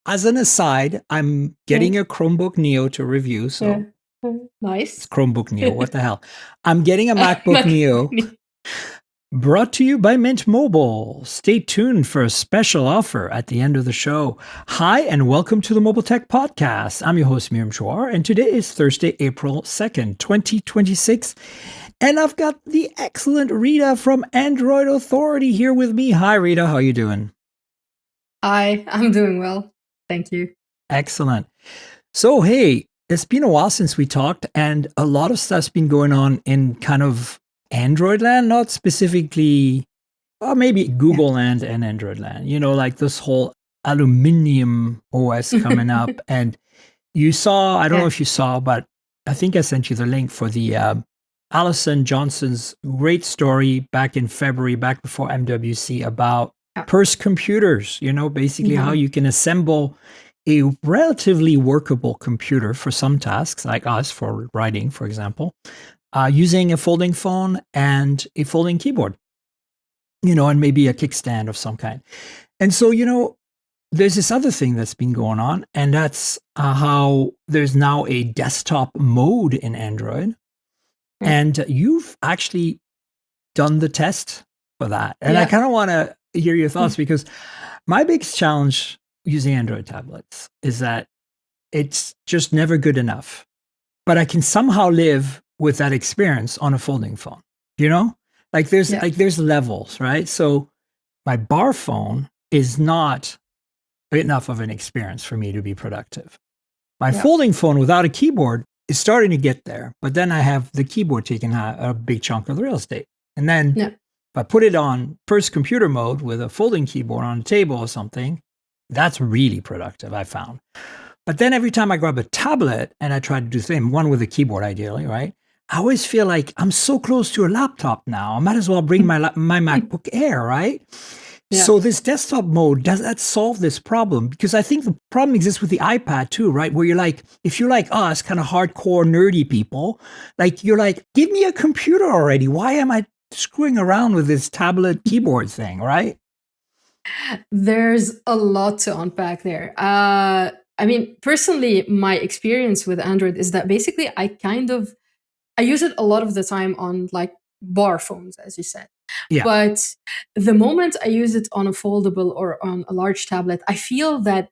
as an aside, I'm Yeah. getting a Chromebook Neo to review. Yeah. So it's Nice. Chromebook Neo. What the hell? I'm getting a MacBook Mac- Neo brought to you by Mint Mobile. Stay tuned for a special offer at the end of the show. Hi, and welcome to the Mobile Tech Podcast. I'm your host, Miriam Chouar, and today is Thursday, April 2nd, 2026. And I've got the excellent Rita from Android Authority here with me. Hi, Rita. How you doing? Hi, I'm doing well. Thank you. Excellent. So, hey, it's been a while since we talked, and a lot of stuff's been going on in kind of Android land, not specifically, or maybe Yeah. Google land and Android land. You know, like this whole Aluminium OS coming up. And you saw, I don't know Yeah. if you saw, but I think I sent you the link for the Allison Johnson's great story back in February, back before MWC, about Yeah. Purse computers, you know, basically how Mhm. you can assemble a relatively workable computer for some tasks, like us for writing, for example, using a folding phone and a folding keyboard, you know, and maybe a kickstand of some kind. And so, you know, there's this other thing that's been going on, and that's how there's now a desktop mode in Android. Yeah. And you've actually done the test for that. And I Yeah. kind of want to hear your thoughts Mm. because my biggest challenge using Android tablets is that it's just never good enough. But I can somehow live with that experience on a folding phone. You know? Yeah. Like there's levels, right? So my bar phone is not enough of an experience for me to be productive. My Yeah. folding phone without a keyboard is starting to get there, but then I have the keyboard taking a big chunk of the real estate. And then Yeah. if I put it on first computer mode with a folding keyboard on a table or something, that's really productive, I found. But then every time I grab a tablet and I try to do the same, one with a keyboard ideally, right? I always feel like I'm so close to a laptop now. I might as well bring my MacBook Air, right? Yeah. So this desktop mode, does that solve this problem? Because I think the problem exists with the iPad too, right? Where you're like, if you're like us, kind of hardcore nerdy people, like you're like, give me a computer already. Why am I screwing around with this tablet keyboard thing, right? There's a lot to unpack there. I mean, personally, my experience with Android is that basically I use it a lot of the time on like bar phones, as you said. Yeah. But the moment I use it on a foldable or on a large tablet, I feel that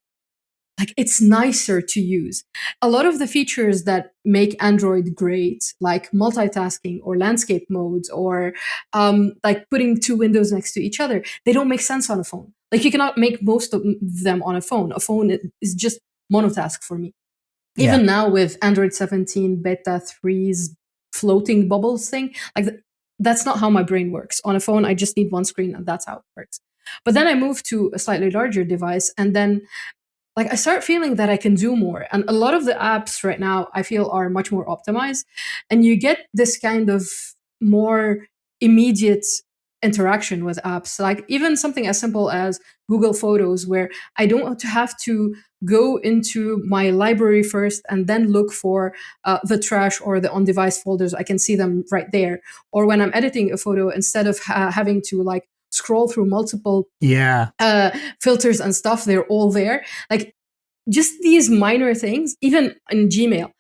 like it's nicer to use. A lot of the features that make Android great, like multitasking or landscape modes or like putting two windows next to each other, they don't make sense on a phone. Like you cannot make most of them on a phone. A phone is just monotask for me. Yeah. Even now with Android 17 beta 3's floating bubbles thing, like that's not how my brain works. On a phone, I just need one screen and that's how it works. But then I moved to a slightly larger device and then like I start feeling that I can do more. And a lot of the apps right now I feel are much more optimized. And you get this kind of more immediate interaction with apps. Like even something as simple as Google Photos, where I don't have to go into my library first and then look for the trash or the on-device folders. I can see them right there. Or when I'm editing a photo, instead of having to like scroll through multiple Yeah. filters and stuff, they're all there. Like just these minor things, even in Gmail,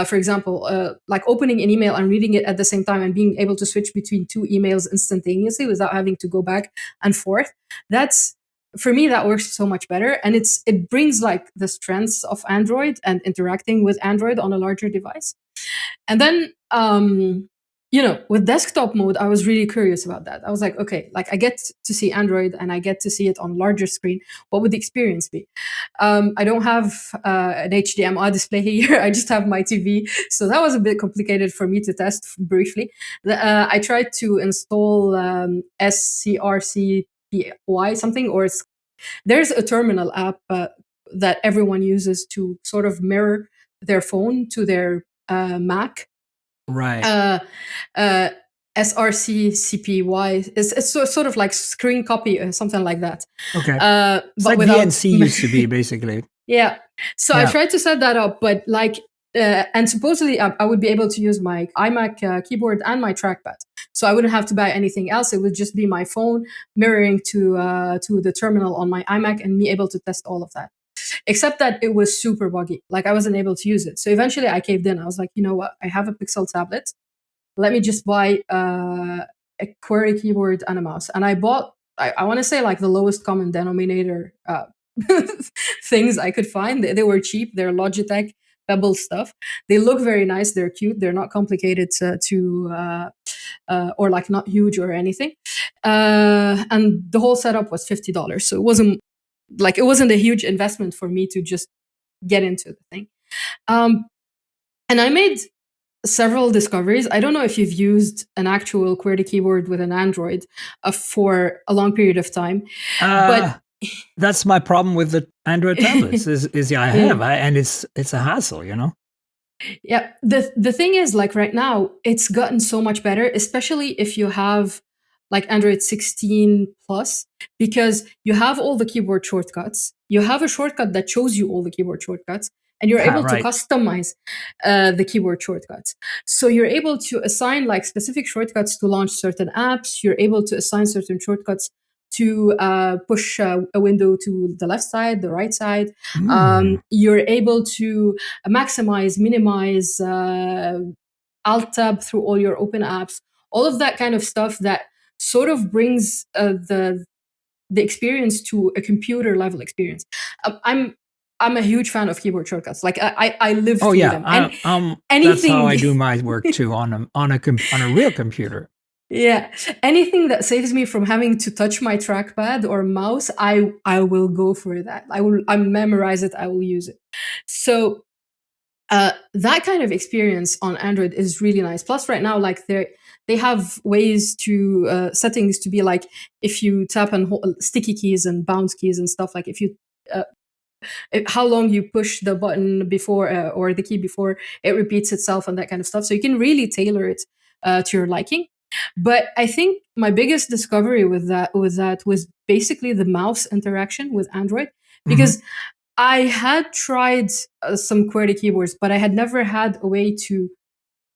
for example, like opening an email and reading it at the same time and being able to switch between two emails instantaneously without having to go back and forth. That's for me that works so much better, and it brings like the strengths of Android and interacting with Android on a larger device. And then, with desktop mode, I was really curious about that. I was like, okay, like I get to see Android and I get to see it on larger screen. What would the experience be? I don't have an HDMI display here. I just have my TV. So that was a bit complicated for me to test briefly. I tried to install SCRCPY something, or there's a terminal app that everyone uses to sort of mirror their phone to their Mac. Right. Uh, uh, SRCCPY it's sort of like screen copy or something like that. Okay. It's But like without VNC used to be, basically. yeah. So I Yeah. tried to set that up, but like and supposedly I would be able to use my iMac keyboard and my trackpad, so I wouldn't have to buy anything else. It would just be my phone mirroring to the terminal on my iMac and me able to test all of that. except that it was super buggy. Like I wasn't able to use it. So eventually I caved in. I was like, you know what? I have a Pixel tablet. Let me just buy a Khoury keyboard and a mouse. And I bought, I want to say like the lowest common denominator things I could find. They were cheap. They're Logitech Pebble stuff. They look very nice. They're cute. They're not complicated or like not huge or anything. And the whole setup was $50. So it wasn't a huge investment for me to just get into the thing. And I made several discoveries. I don't know if you've used an actual QWERTY keyboard with an Android for a long period of time, but that's my problem with the Android tablets. I have, and it's a hassle, you know. Yeah, the thing is, like right now, it's gotten so much better, especially if you have like Android 16 plus, because you have all the keyboard shortcuts. You have a shortcut that shows you all the keyboard shortcuts, and you're able to customize the keyboard shortcuts. So you're able to assign like specific shortcuts to launch certain apps. You're able to assign certain shortcuts to push a window to the left side, the right side. You're able to maximize, minimize, alt tab through all your open apps, all of that kind of stuff that sort of brings the experience to a computer level experience. I'm a huge fan of keyboard shortcuts. Like I live through them. That's how I do my work too on a real computer. Yeah, anything that saves me from having to touch my trackpad or mouse, I will go for that. I memorize it. I will use it. So that kind of experience on Android is really nice. Plus, right now, like they have ways to settings to be like if you tap and hold sticky keys and bounce keys and stuff. Like if you how long you push the button before or the key before it repeats itself and that kind of stuff. So you can really tailor it to your liking. But I think my biggest discovery with that was basically the mouse interaction with Android, because I had tried some QWERTY keyboards, but I had never had a way to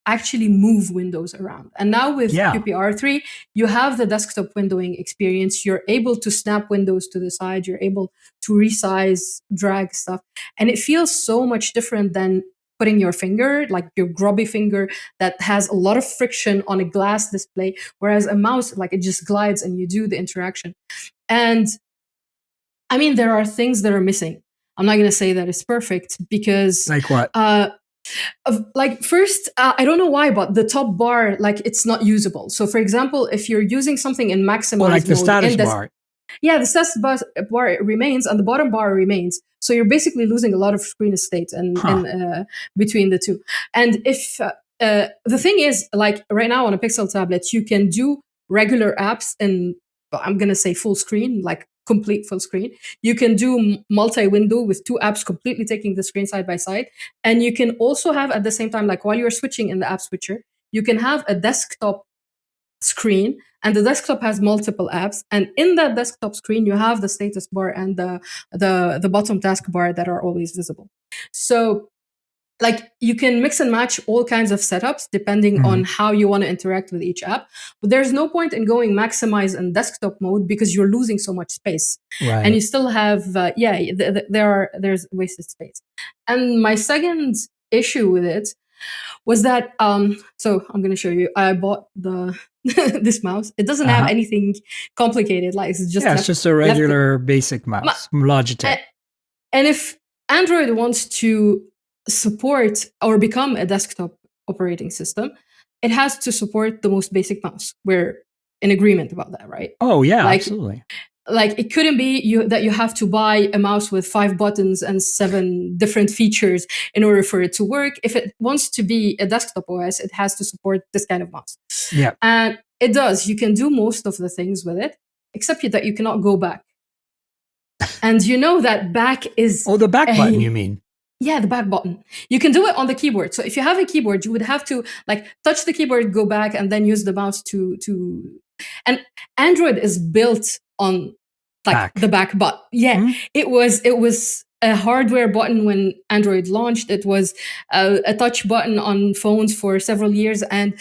actually move windows around. And now with QPR3, you have the desktop windowing experience. You're able to snap windows to the side. You're able to resize, drag stuff. And it feels so much different than putting your finger, like your grubby finger that has a lot of friction on a glass display, whereas a mouse, like it just glides and you do the interaction. And I mean, there are things that are missing. I'm not going to say that it's perfect because... Like what? First, I don't know why, but the top bar, like it's not usable. So for example, if you're using something in maximize mode... like the status bar. Yeah, the status bar remains and the bottom bar remains. So you're basically losing a lot of screen estate and between the two. And if the thing is, like right now on a Pixel tablet, you can do regular apps in, I'm going to say full screen, like complete full screen. You can do multi-window with two apps completely taking the screen side by side. And you can also have at the same time, like while you're switching in the app switcher, you can have a desktop screen, and the desktop has multiple apps, and in that desktop screen you have the status bar and the bottom taskbar that are always visible. So like you can mix and match all kinds of setups depending on how you want to interact with each app, but there's no point in going maximize in desktop mode because you're losing so much space, and you still have there's wasted space. And my second issue with it was that so I'm going to show you. I bought this mouse. It doesn't have anything complicated. Like it's just a regular basic mouse, Logitech. And if Android wants to support or become a desktop operating system, it has to support the most basic mouse. We're in agreement about that, right? Oh yeah, absolutely. Like it couldn't be that you have to buy a mouse with 5 buttons and 7 different features in order for it to work. If it wants to be a desktop OS, it has to support this kind of mouse. Yeah. And it does. You can do most of the things with it, except that you cannot go back. And you know that back is... Oh, the back button, you mean? Yeah, the back button. You can do it on the keyboard. So if you have a keyboard, you would have to like touch the keyboard, go back, and then use the mouse to... And Android is built on like the back button. Yeah, it was a hardware button when Android launched. It was a touch button on phones for several years, and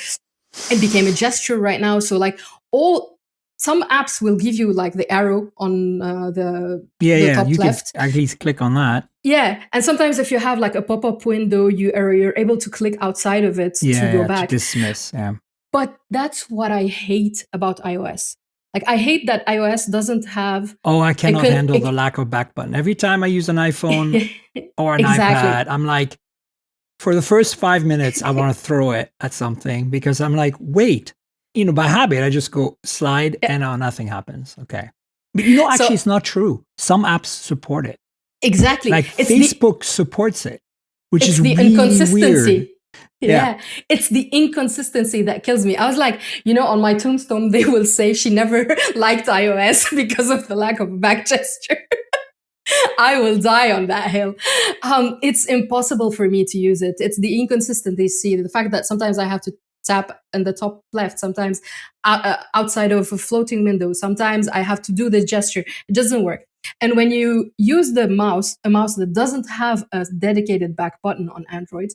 it became a gesture right now. So like all some apps will give you like the arrow on the top You left. can actually click on that. Yeah, and sometimes if you have like a pop-up window, you're able to click outside of it to go back. To dismiss. Yeah. But that's what I hate about iOS. Like I hate that iOS doesn't have. Oh, I cannot handle the lack of back button. Every time I use an iPhone or an iPad, I'm like, for the first 5 minutes, I want to throw it at something because I'm like, wait, by habit, I just go slide and nothing happens. Okay. But actually, it's not true. Some apps support it. Exactly. Like Facebook supports it, which is the really inconsistency. Weird. Yeah, it's the inconsistency that kills me. I was like, on my tombstone, they will say she never liked iOS because of the lack of back gesture. I will die on that hill. It's impossible for me to use it. It's the inconsistency, the fact that sometimes I have to tap in the top left, sometimes outside of a floating window, sometimes I have to do the gesture. It doesn't work. And when you use a mouse that doesn't have a dedicated back button on Android,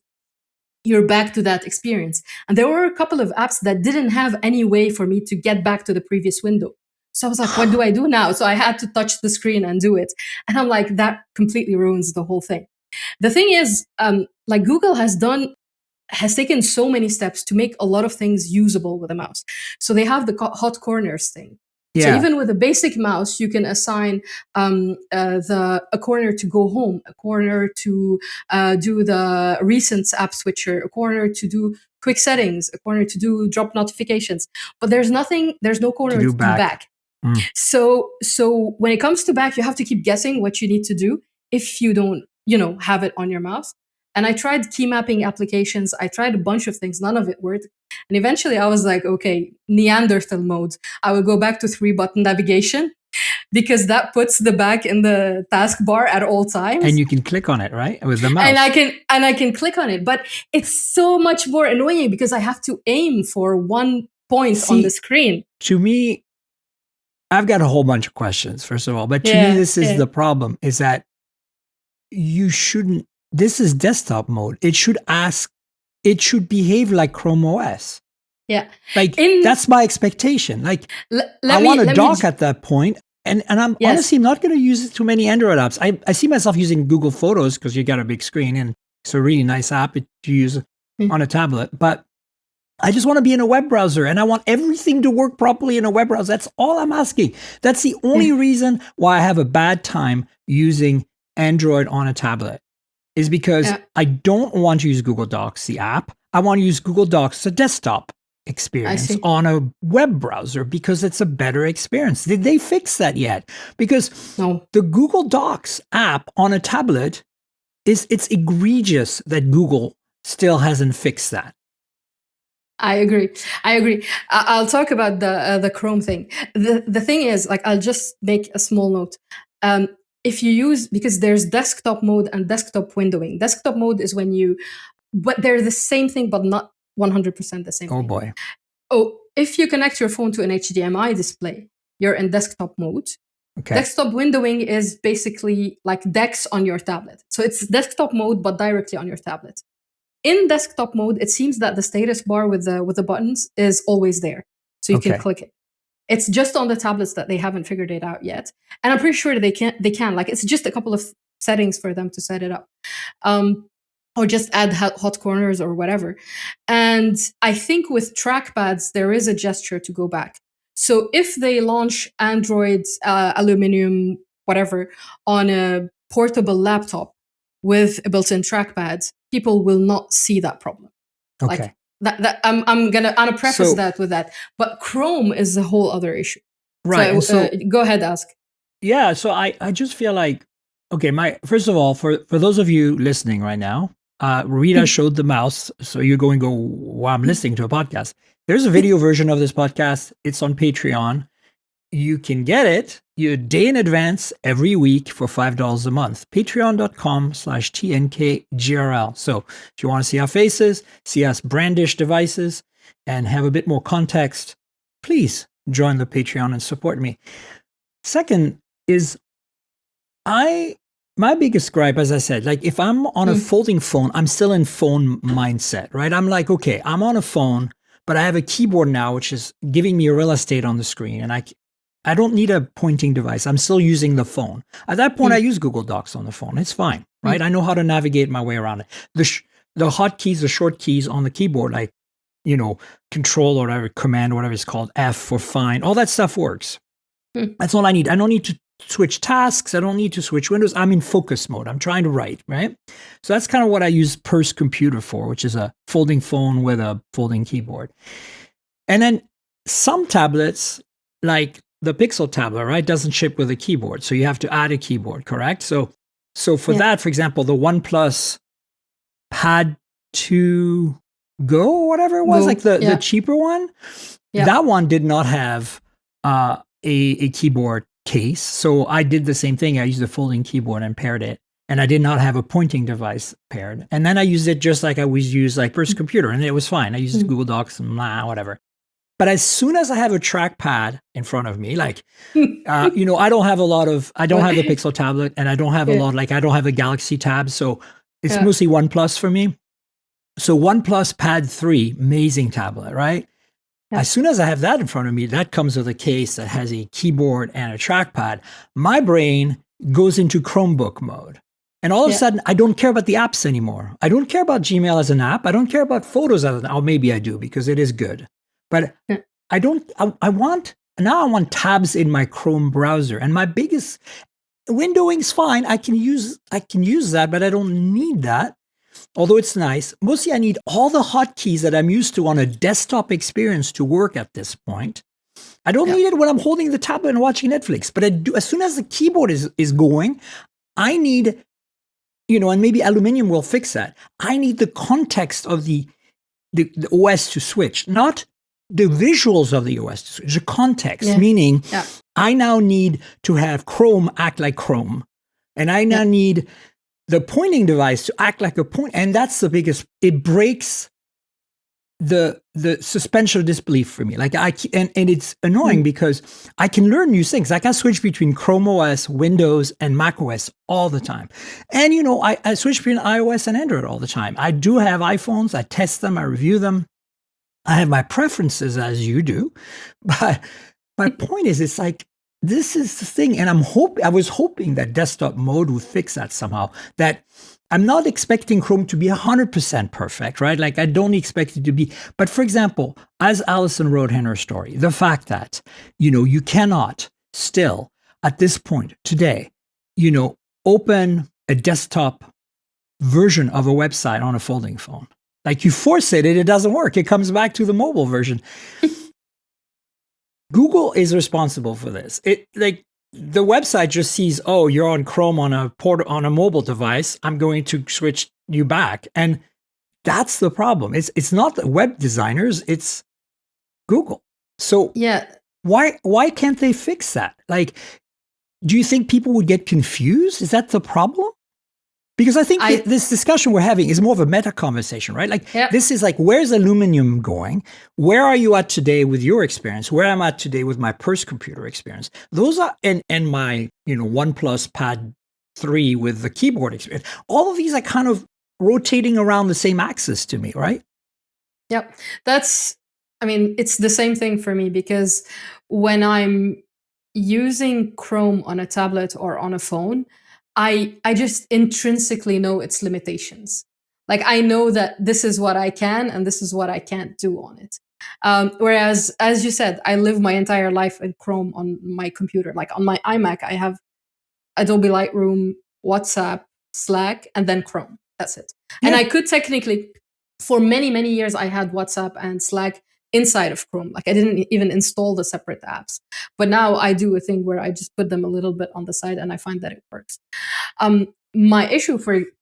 you're back to that experience. And there were a couple of apps that didn't have any way for me to get back to the previous window. So I was like, what do I do now? So I had to touch the screen and do it. And I'm like, that completely ruins the whole thing. The thing is, like Google has taken so many steps to make a lot of things usable with a mouse. So they have the hot corners thing. Yeah. So even with a basic mouse, you can assign a corner to go home, a corner to do the recent app switcher, a corner to do quick settings, a corner to do drop notifications. But there's no corner to do back. So when it comes to back, you have to keep guessing what you need to do if you don't, have it on your mouse. And I tried key mapping applications. I tried a bunch of things. None of it worked. And eventually I was like, okay, Neanderthal mode. I will go back to 3-button navigation because that puts the back in the taskbar at all times. And you can click on it, right? With the mouse. And I can click on it. But it's so much more annoying because I have to aim for one point on the screen. To me, I've got a whole bunch of questions, first of all. But to me, this is the problem, is that you shouldn't. This is desktop mode. It should behave like Chrome OS. Yeah. Like, that's my expectation. Like, I want to dock at that point. And I'm honestly not going to use too many Android apps. I see myself using Google Photos because you got a big screen and it's a really nice app to use on a tablet. But I just want to be in a web browser and I want everything to work properly in a web browser. That's all I'm asking. That's the only reason why I have a bad time using Android on a tablet. Is because I don't want to use Google Docs, the app. I want to use Google Docs, the desktop experience on a web browser because it's a better experience. Did they fix that yet? Because the Google Docs app on a tablet, it's egregious that Google still hasn't fixed that. I agree. I'll talk about the Chrome thing. The thing is, like, I'll just make a small note. If you use, because there's desktop mode and desktop windowing. Desktop mode is but they're the same thing, but not 100% the same thing. Oh boy. If you connect your phone to an HDMI display, you're in desktop mode. Okay. Desktop windowing is basically like DeX on your tablet. So it's desktop mode, but directly on your tablet. In desktop mode, it seems that the status bar with the buttons is always there. So you can click it. It's just on the tablets that they haven't figured it out yet. And I'm pretty sure they can. Like, it's just a couple of settings for them to set it up. Or just add hot corners or whatever. And I think with trackpads, there is a gesture to go back. So if they launch Android, Aluminium, whatever, on a portable laptop with a built-in trackpad, people will not see that problem. Okay. Like, that I'm gonna preface that with that, but Chrome is a whole other issue. Right. So go ahead, ask. Yeah. So I just feel like, okay, first of all, for those of you listening right now, Rita showed the mouse, so you're going to go, well, I'm listening to a podcast. There's a video version of this podcast. It's on Patreon. You can get it a day in advance every week for $5 a month. Patreon.com/TNKGRL. So if you want to see our faces, see us brandish devices, and have a bit more context, please join the Patreon and support me. Second is, my biggest gripe, as I said, like if I'm on a folding phone, I'm still in phone mindset, right? I'm like, okay, I'm on a phone, but I have a keyboard now, which is giving me real estate on the screen. And I don't need a pointing device. I'm still using the phone. At that point, I use Google Docs on the phone. It's fine, right? I know how to navigate my way around it. The hotkeys, the short keys on the keyboard, like, control or whatever, command, whatever it's called, F for find, all that stuff works. That's all I need. I don't need to switch tasks. I don't need to switch windows. I'm in focus mode. I'm trying to write, right? So that's kind of what I use Purse Computer for, which is a folding phone with a folding keyboard. And then some tablets, like the Pixel tablet, right, doesn't ship with a keyboard. So you have to add a keyboard, correct? So for that, for example, the OnePlus Pad 2 Go, or whatever it was, like the cheaper one, that one did not have a keyboard case. So I did the same thing. I used the folding keyboard and paired it. And I did not have a pointing device paired. And then I used it just like I always use like Purse Computer, and it was fine. I used Google Docs and whatever. But as soon as I have a trackpad in front of me, like, I don't have the Pixel tablet, and I don't have I don't have a Galaxy Tab. So it's mostly OnePlus for me. So OnePlus Pad 3, amazing tablet, right? Yeah. As soon as I have that in front of me, that comes with a case that has a keyboard and a trackpad. My brain goes into Chromebook mode. And all of a sudden, I don't care about the apps anymore. I don't care about Gmail as an app. I don't care about Photos as an app. Oh, maybe I do, because it is good. But I want tabs in my Chrome browser. And my biggest windowing's fine. I can use that, but I don't need that. Although it's nice. Mostly I need all the hotkeys that I'm used to on a desktop experience to work at this point. I don't need it when I'm holding the tablet and watching Netflix. But as soon as the keyboard is going, I need, and maybe Aluminium will fix that. I need the context of the OS to switch, not the visuals of the OS to switch, the context, meaning I now need to have Chrome act like Chrome. And I now need the pointing device to act like a point. And that's the biggest, it breaks the suspension of disbelief for me. Like and it's annoying because I can learn new things. Like I switch between Chrome OS, Windows, and Mac OS all the time. And I switch between iOS and Android all the time. I do have iPhones. I test them. I review them. I have my preferences, as you do. But my point is, it's like, this is the thing. And I was hoping that desktop mode would fix that somehow. That I'm not expecting Chrome to be 100% perfect, right? Like I don't expect it to be. But for example, as Alison wrote in her story, the fact that, you cannot still at this point today, open a desktop version of a website on a folding phone. Like you force it doesn't work. It comes back to the mobile version. Google is responsible for this. The website just sees, oh, you're on Chrome on a mobile device. I'm going to switch you back. And that's the problem. It's not the web designers, it's Google. So why can't they fix that? Like, do you think people would get confused? Is that the problem? Because I think this discussion we're having is more of a meta conversation, right? Like this is like, where's Aluminium going? Where are you at today with your experience? Where I'm at today with my Purse Computer experience? Those are, and my, OnePlus Pad 3 with the keyboard experience. All of these are kind of rotating around the same axis to me, right? Yep. It's the same thing for me, because when I'm using Chrome on a tablet or on a phone, I just intrinsically know its limitations. Like I know that this is what I can and this is what I can't do on it. Whereas, as you said, I live my entire life in Chrome on my computer. Like on my iMac, I have Adobe Lightroom, WhatsApp, Slack, and then Chrome. That's it. Yeah. And I could technically, for many, many years, I had WhatsApp and Slack inside of Chrome. Like I didn't even install the separate apps. But now I do a thing where I just put them a little bit on the side, and I find that it works. My issue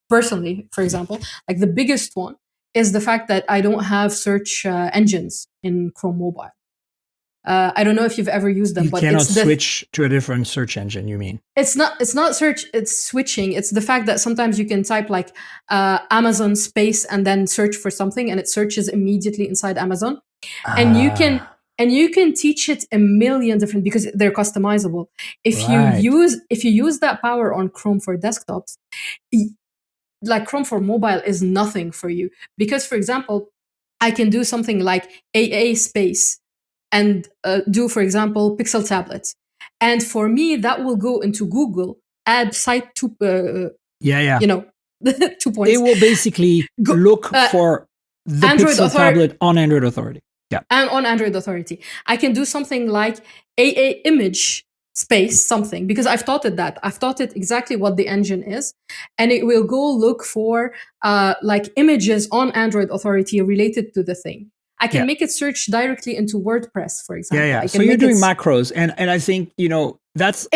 personally, for example, like the biggest one is the fact that I don't have search engines in Chrome Mobile. I don't know if you've ever used them, you but cannot switch to a different search engine. You mean it's not search, it's switching. It's the fact that sometimes you can type like Amazon space and then search for something, and it searches immediately inside Amazon. And you can teach it a million different, because they're customizable. If you use that power on Chrome for desktops, like Chrome for mobile is nothing for you. Because, for example, I can do something like AA space and do, for example, Pixel tablets. And for me, that will go into Google, add site to, Yeah. 2 points. It will basically look for the Android Pixel tablet on Android Authority. Yeah. And on Android Authority. I can do something like AA image space something, because I've taught it that. I've taught it exactly what the engine is. And it will go look for like images on Android Authority related to the thing. I can make it search directly into WordPress, for example. Yeah. So you're doing macros. And I think, that's,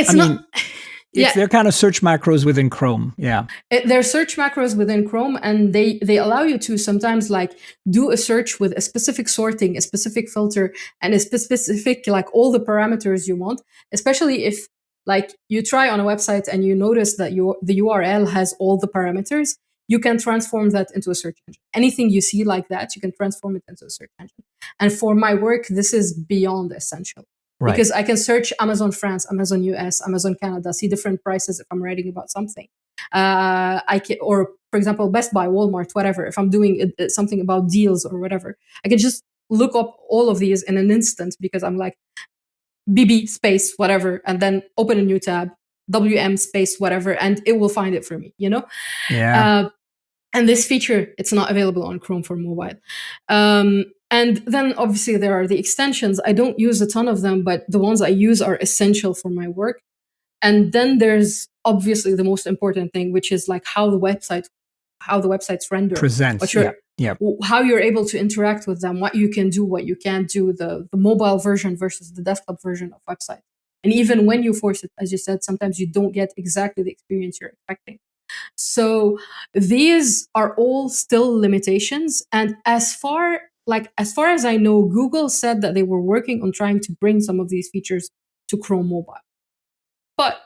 they're kind of search macros within Chrome. Yeah. They're search macros within Chrome, and they allow you to sometimes like do a search with a specific sorting, a specific filter, and a specific, like all the parameters you want, especially if like you try on a website and you notice that the URL has all the parameters. You can transform that into a search engine. Anything you see like that, you can transform it into a search engine. And for my work, this is beyond essential. Right. Because I can search Amazon France, Amazon US, Amazon Canada, see different prices if I'm writing about something. Or for example, Best Buy, Walmart, whatever. If I'm doing something about deals or whatever, I can just look up all of these in an instant, because I'm like BB space whatever, and then open a new tab, WM space whatever, and it will find it for me. Yeah. And this feature, it's not available on Chrome for mobile. And then obviously there are the extensions. I don't use a ton of them, but the ones I use are essential for my work. And then there's obviously the most important thing, which is like how the websites render. Presents. How you're able to interact with them, what you can do, what you can't do, the mobile version versus the desktop version of website. And even when you force it, as you said, sometimes you don't get exactly the experience you're expecting. So these are all still limitations. And as far as I know, Google said that they were working on trying to bring some of these features to Chrome Mobile. But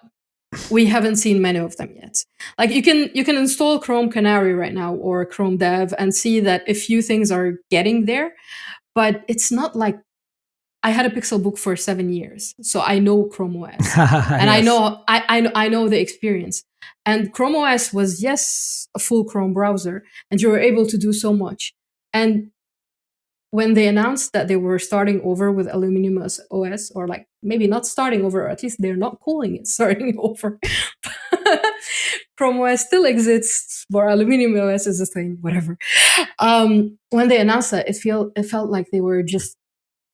we haven't seen many of them yet. Like you can install Chrome Canary right now or Chrome Dev and see that a few things are getting there, but it's not like I had a Pixelbook for 7 years, so I know Chrome OS, and yes. I know the experience. And Chrome OS was, yes, a full Chrome browser, and you were able to do so much. And when they announced that they were starting over with Aluminium OS, or like maybe not starting over, or at least they're not calling it starting over, Chrome OS still exists, but Aluminium OS is a thing, whatever. When they announced that, it felt like they were just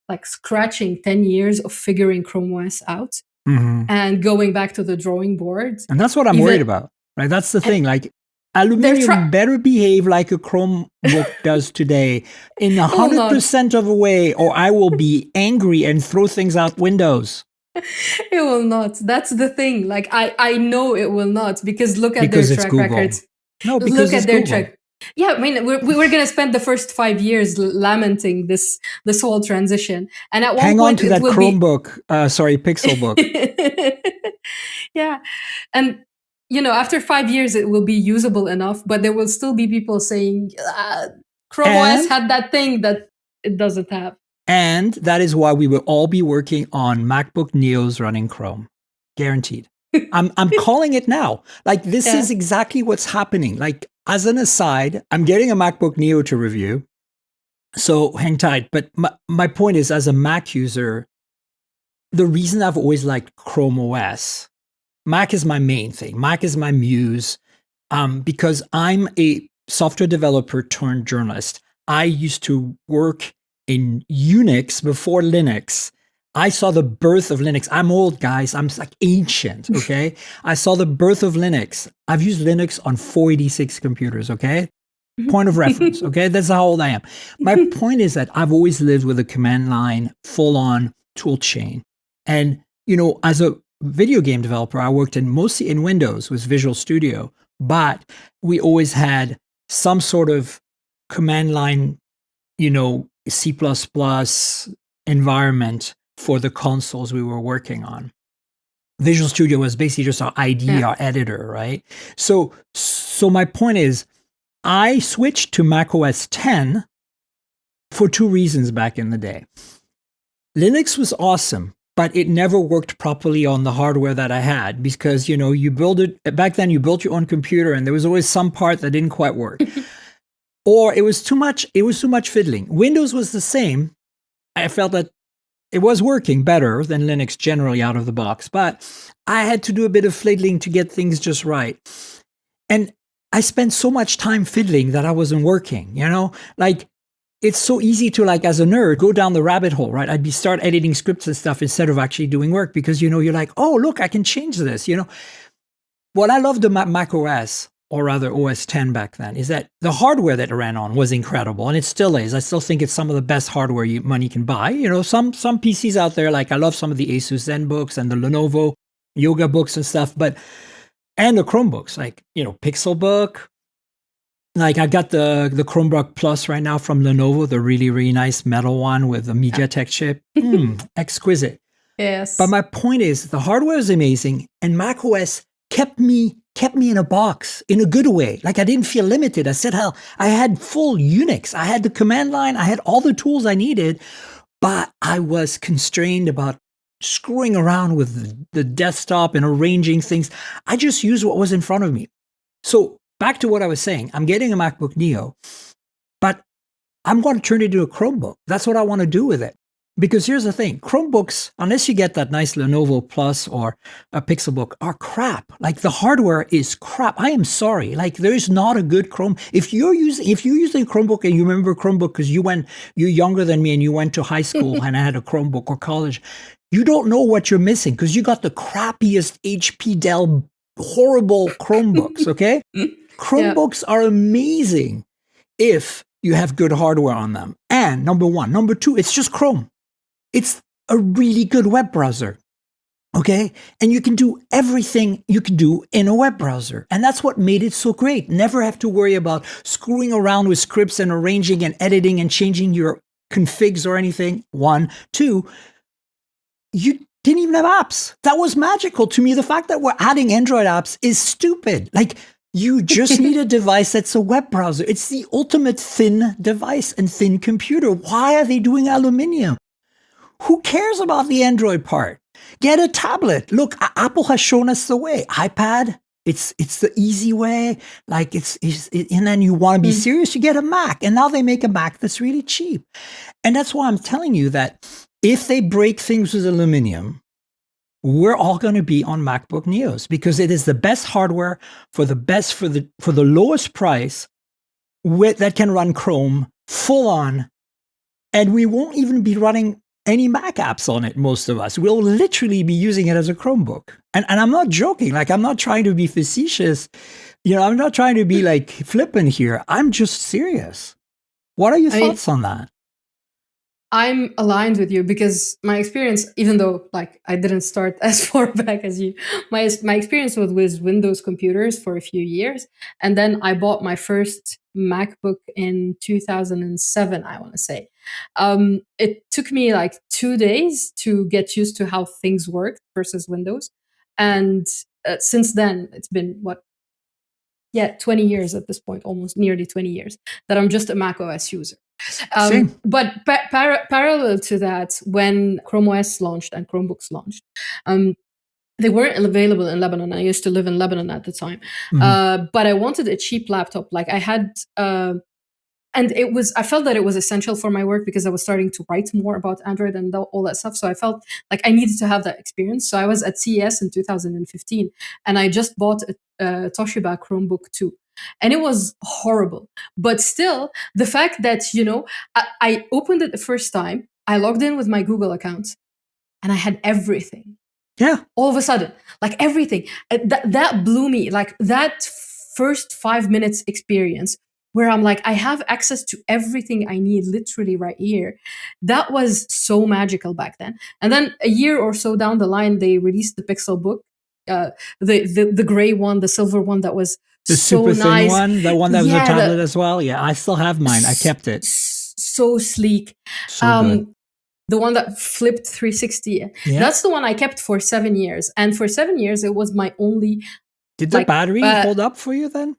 like scratching 10 years of figuring Chrome OS out and going back to the drawing board. And that's what I'm worried about, right? That's the thing. Like, Aluminium better behave like a Chromebook does today in 100% of a way, or I will be angry and throw things out windows. It will not. That's the thing. Like, I know it will not, because look at their track records. No, because look at their track. Yeah, I mean, we're going to spend the first 5 years lamenting this whole transition, and at one hang point on to that Chromebook, Pixelbook. Yeah, and after 5 years, it will be usable enough, but there will still be people saying Chrome OS had that thing that it doesn't have. And that is why we will all be working on MacBook Neos running Chrome, guaranteed. I'm calling it now. Like, this is exactly what's happening. Like, as an aside, I'm getting a MacBook Neo to review, so hang tight. But my point is, as a Mac user, the reason I've always liked Chrome OS, Mac is my main thing. Mac is my muse, because I'm a software developer turned journalist. I used to work in Unix before Linux. I saw the birth of Linux. I'm old, guys. I'm like ancient, okay? I saw the birth of Linux. I've used Linux on 486 computers, okay? Point of reference, okay? That's how old I am. My point is that I've always lived with a command line, full-on tool chain. And, as a video game developer, I worked mostly in Windows with Visual Studio, but we always had some sort of command line, C++ environment for the consoles we were working on. Visual Studio was basically just our IDE, our editor, right? So my point is, I switched to Mac OS X for two reasons back in the day. Linux was awesome, but it never worked properly on the hardware that I had, because, you build it, back then you built your own computer and there was always some part that didn't quite work. Or it was too much fiddling. Windows was the same. I felt that it was working better than Linux generally out of the box, but I had to do a bit of fiddling to get things just right. And I spent so much time fiddling that I wasn't working, like it's so easy to, like, as a nerd, go down the rabbit hole, right? I'd be start editing scripts and stuff instead of actually doing work because, you're like, oh, look, I can change this, What I loved about Mac OS, or rather OS 10 back then, is that the hardware that it ran on was incredible, and it still is. I still think it's some of the best hardware money can buy. Some PCs out there, like I love some of the Asus ZenBooks and the Lenovo Yoga books and stuff, and the Chromebooks, like, Pixelbook. Like I got the Chromebook Plus right now from Lenovo, the really, really nice metal one with the MediaTek chip. Exquisite. Yes. But my point is, the hardware is amazing, and macOS kept me in a box in a good way. Like I didn't feel limited. I said, hell, I had full Unix. I had the command line. I had all the tools I needed, but I was constrained about screwing around with the desktop and arranging things. I just used what was in front of me. So back to what I was saying, I'm getting a MacBook Neo, but I'm going to turn it into a Chromebook. That's what I want to do with it. Because here's the thing, Chromebooks, unless you get that nice Lenovo Plus or a Pixelbook, are crap. Like the hardware is crap. I am sorry. Like there's not a good Chrome. If you're using a Chromebook and you remember Chromebook because you're younger than me and you went to high school and I had a Chromebook or college, you don't know what you're missing because you got the crappiest HP Dell horrible Chromebooks, okay? Chromebooks are amazing if you have good hardware on them. And number one. Number two, it's just Chrome. It's a really good web browser, okay? And you can do everything you can do in a web browser. And that's what made it so great. Never have to worry about screwing around with scripts and arranging and editing and changing your configs or anything. One. Two, you didn't even have apps. That was magical to me. The fact that we're adding Android apps is stupid. Like, you just need a device that's a web browser. It's the ultimate thin device and thin computer. Why are they doing Aluminium? Who cares about the Android part? Get a tablet. Look, Apple has shown us the way. iPad, it's the easy way. Like and then you want to be serious, you get a Mac. And now they make a Mac that's really cheap. And that's why I'm telling you that if they break things with Aluminium, we're all going to be on MacBook Neos because it is the best hardware for the lowest price that can run Chrome full on. And we won't even be running any Mac apps on it, most of us. We'll literally be using it as a Chromebook. And I'm not joking. Like, I'm not trying to be facetious. I'm not trying to be like flippant here. I'm just serious. What are your thoughts on that? I'm aligned with you because my experience, even though like I didn't start as far back as you, my experience was with Windows computers for a few years. And then I bought my first MacBook in 2007, I want to say. It took me like 2 days to get used to how things work versus Windows. And since then, it's been 20 years at this point, almost nearly 20 years that I'm just a Mac OS user. But parallel to that, when Chrome OS launched and Chromebooks launched, they weren't available in Lebanon. I used to live in Lebanon at the time. But I wanted a cheap laptop. Like I had, and I felt that it was essential for my work because I was starting to write more about Android and all that stuff. So I felt like I needed to have that experience. So I was at CES in 2015 and I just bought a Toshiba Chromebook 2. And it was horrible. But still, the fact that, I opened it the first time, I logged in with my Google account, and I had everything. Yeah. All of a sudden, like everything. That blew me. Like that first 5 minutes experience where I'm like, I have access to everything I need literally right here. That was so magical back then. And then a year or so down the line, they released the Pixelbook, the gray one, the silver one that was the so super nice. Thin one, the one that was a tablet as well. Yeah, I still have mine. I kept it. So sleek. So good. The one that flipped 360. Yeah. That's the one I kept for 7 years. And for 7 years, it was my only... Did the battery hold up for you then?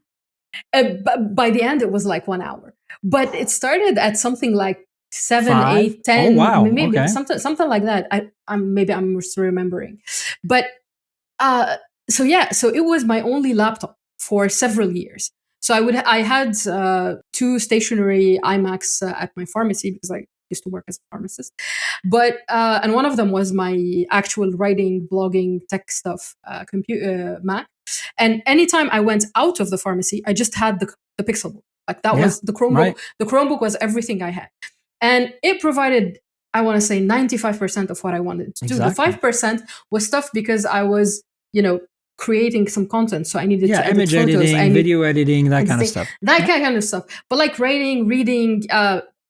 By the end, it was like 1 hour. But it started at something like 7, 8, 10. Oh, wow. Maybe okay. something like that. Maybe I'm misremembering. But so it was my only laptop for several years. So I had 2 stationary iMacs at my pharmacy because I used to work as a pharmacist. But and one of them was my actual writing, blogging, tech stuff Mac. And anytime I went out of the pharmacy, I just had the Pixelbook. Like that was the Chromebook. Right. The Chromebook was everything I had, and it provided, I want to say, 95% of what I wanted to do. The 5% was stuff because I was, creating some content, so I needed to edit image photos, editing, video editing, that kind of stuff. That kind of stuff. But like writing, reading,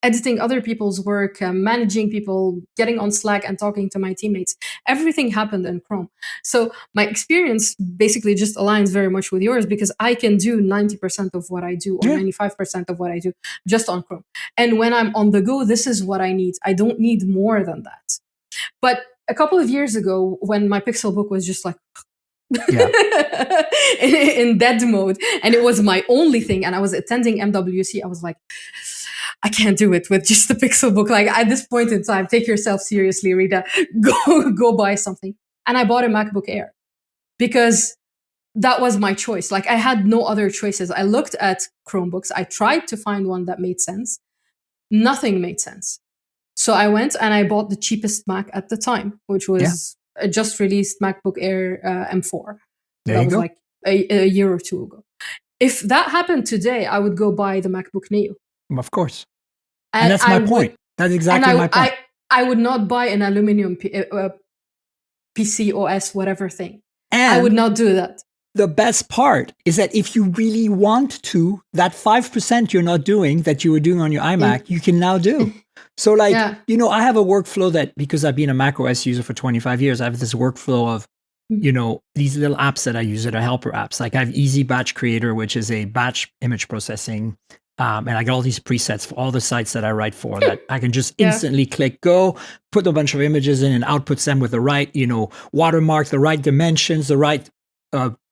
editing other people's work, managing people, getting on Slack and talking to my teammates, everything happened in Chrome. So my experience basically just aligns very much with yours, because I can do 90% of what I do, or 95% of what I do, just on Chrome. And when I'm on the go, this is what I need. I don't need more than that. But a couple of years ago, when my Pixelbook was just like in dead mode, and it was my only thing, and I was attending MWC, I was like, I can't do it with just the Pixelbook. Like, at this point in time, take yourself seriously, Rita. Go buy something. And I bought a MacBook Air because that was my choice. Like, I had no other choices. I looked at Chromebooks. I tried to find one that made sense. Nothing made sense. So I went and I bought the cheapest Mac at the time, which was a just released MacBook Air M4. That was like a year or two ago. If that happened today, I would go buy the MacBook Neo. Of course. And that's my point. That's exactly my point. I would not buy an Aluminium PC OS, whatever thing. And I would not do that. The best part is that if you really want to, that 5% you're not doing that you were doing on your iMac, you can now do. So like, I have a workflow that, because I've been a Mac OS user for 25 years, I have this workflow of, these little apps that I use that are helper apps. Like I have Easy Batch Creator, which is a batch image processing. And I got all these presets for all the sites that I write for that I can just instantly click go, put a bunch of images in, and outputs them with the right, watermark, the right dimensions, the right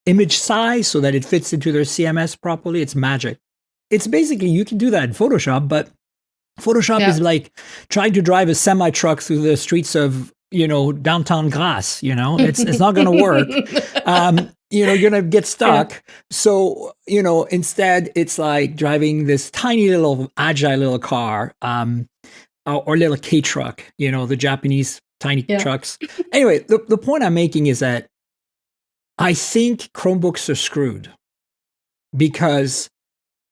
image size so that it fits into their CMS properly. It's magic. It's basically, you can do that in Photoshop, but Photoshop is like trying to drive a semi-truck through the streets of, downtown Grasse, it's not going to work. You're going to get stuck. Yeah. So, instead it's like driving this tiny little agile little car, or little K truck, the Japanese tiny trucks. Anyway, the point I'm making is that I think Chromebooks are screwed because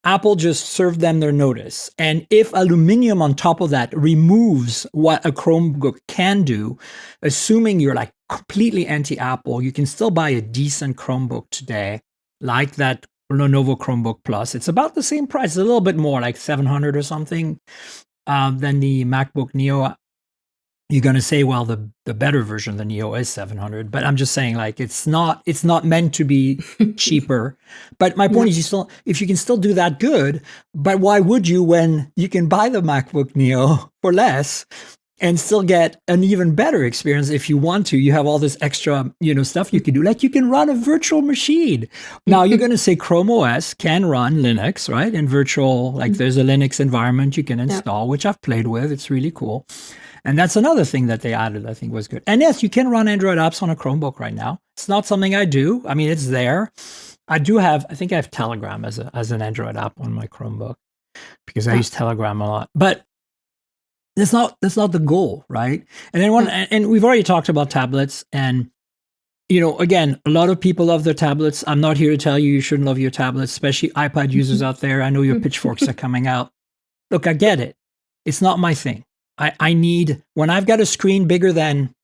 Apple just served them their notice. And if Aluminium on top of that removes what a Chromebook can do, assuming you're like completely anti-Apple, you can still buy a decent Chromebook today, like that Lenovo Chromebook Plus. It's about the same price, a little bit more, like $700 or something, than the MacBook Neo. You're going to say, well, the better version of the Neo is $700, but I'm just saying, like, it's not meant to be cheaper. But my point is, if you can still do that, good. But why would you when you can buy the MacBook Neo for less and still get an even better experience if you want to? You have all this extra, stuff you can do. Like, you can run a virtual machine. Now, you're going to say Chrome OS can run Linux, right? And virtual, like, there's a Linux environment you can install, which I've played with. It's really cool. And that's another thing that they added, I think was good. And yes, you can run Android apps on a Chromebook right now. It's not something I do. I mean, it's there. I think I have Telegram as an Android app on my Chromebook because I use Telegram a lot. But that's not the goal, right? And then and we've already talked about tablets, and again, a lot of people love their tablets. I'm not here to tell you shouldn't love your tablets, especially iPad users out there. I know your pitchforks are coming out. Look, I get it. It's not my thing. I need, when I've got a screen bigger than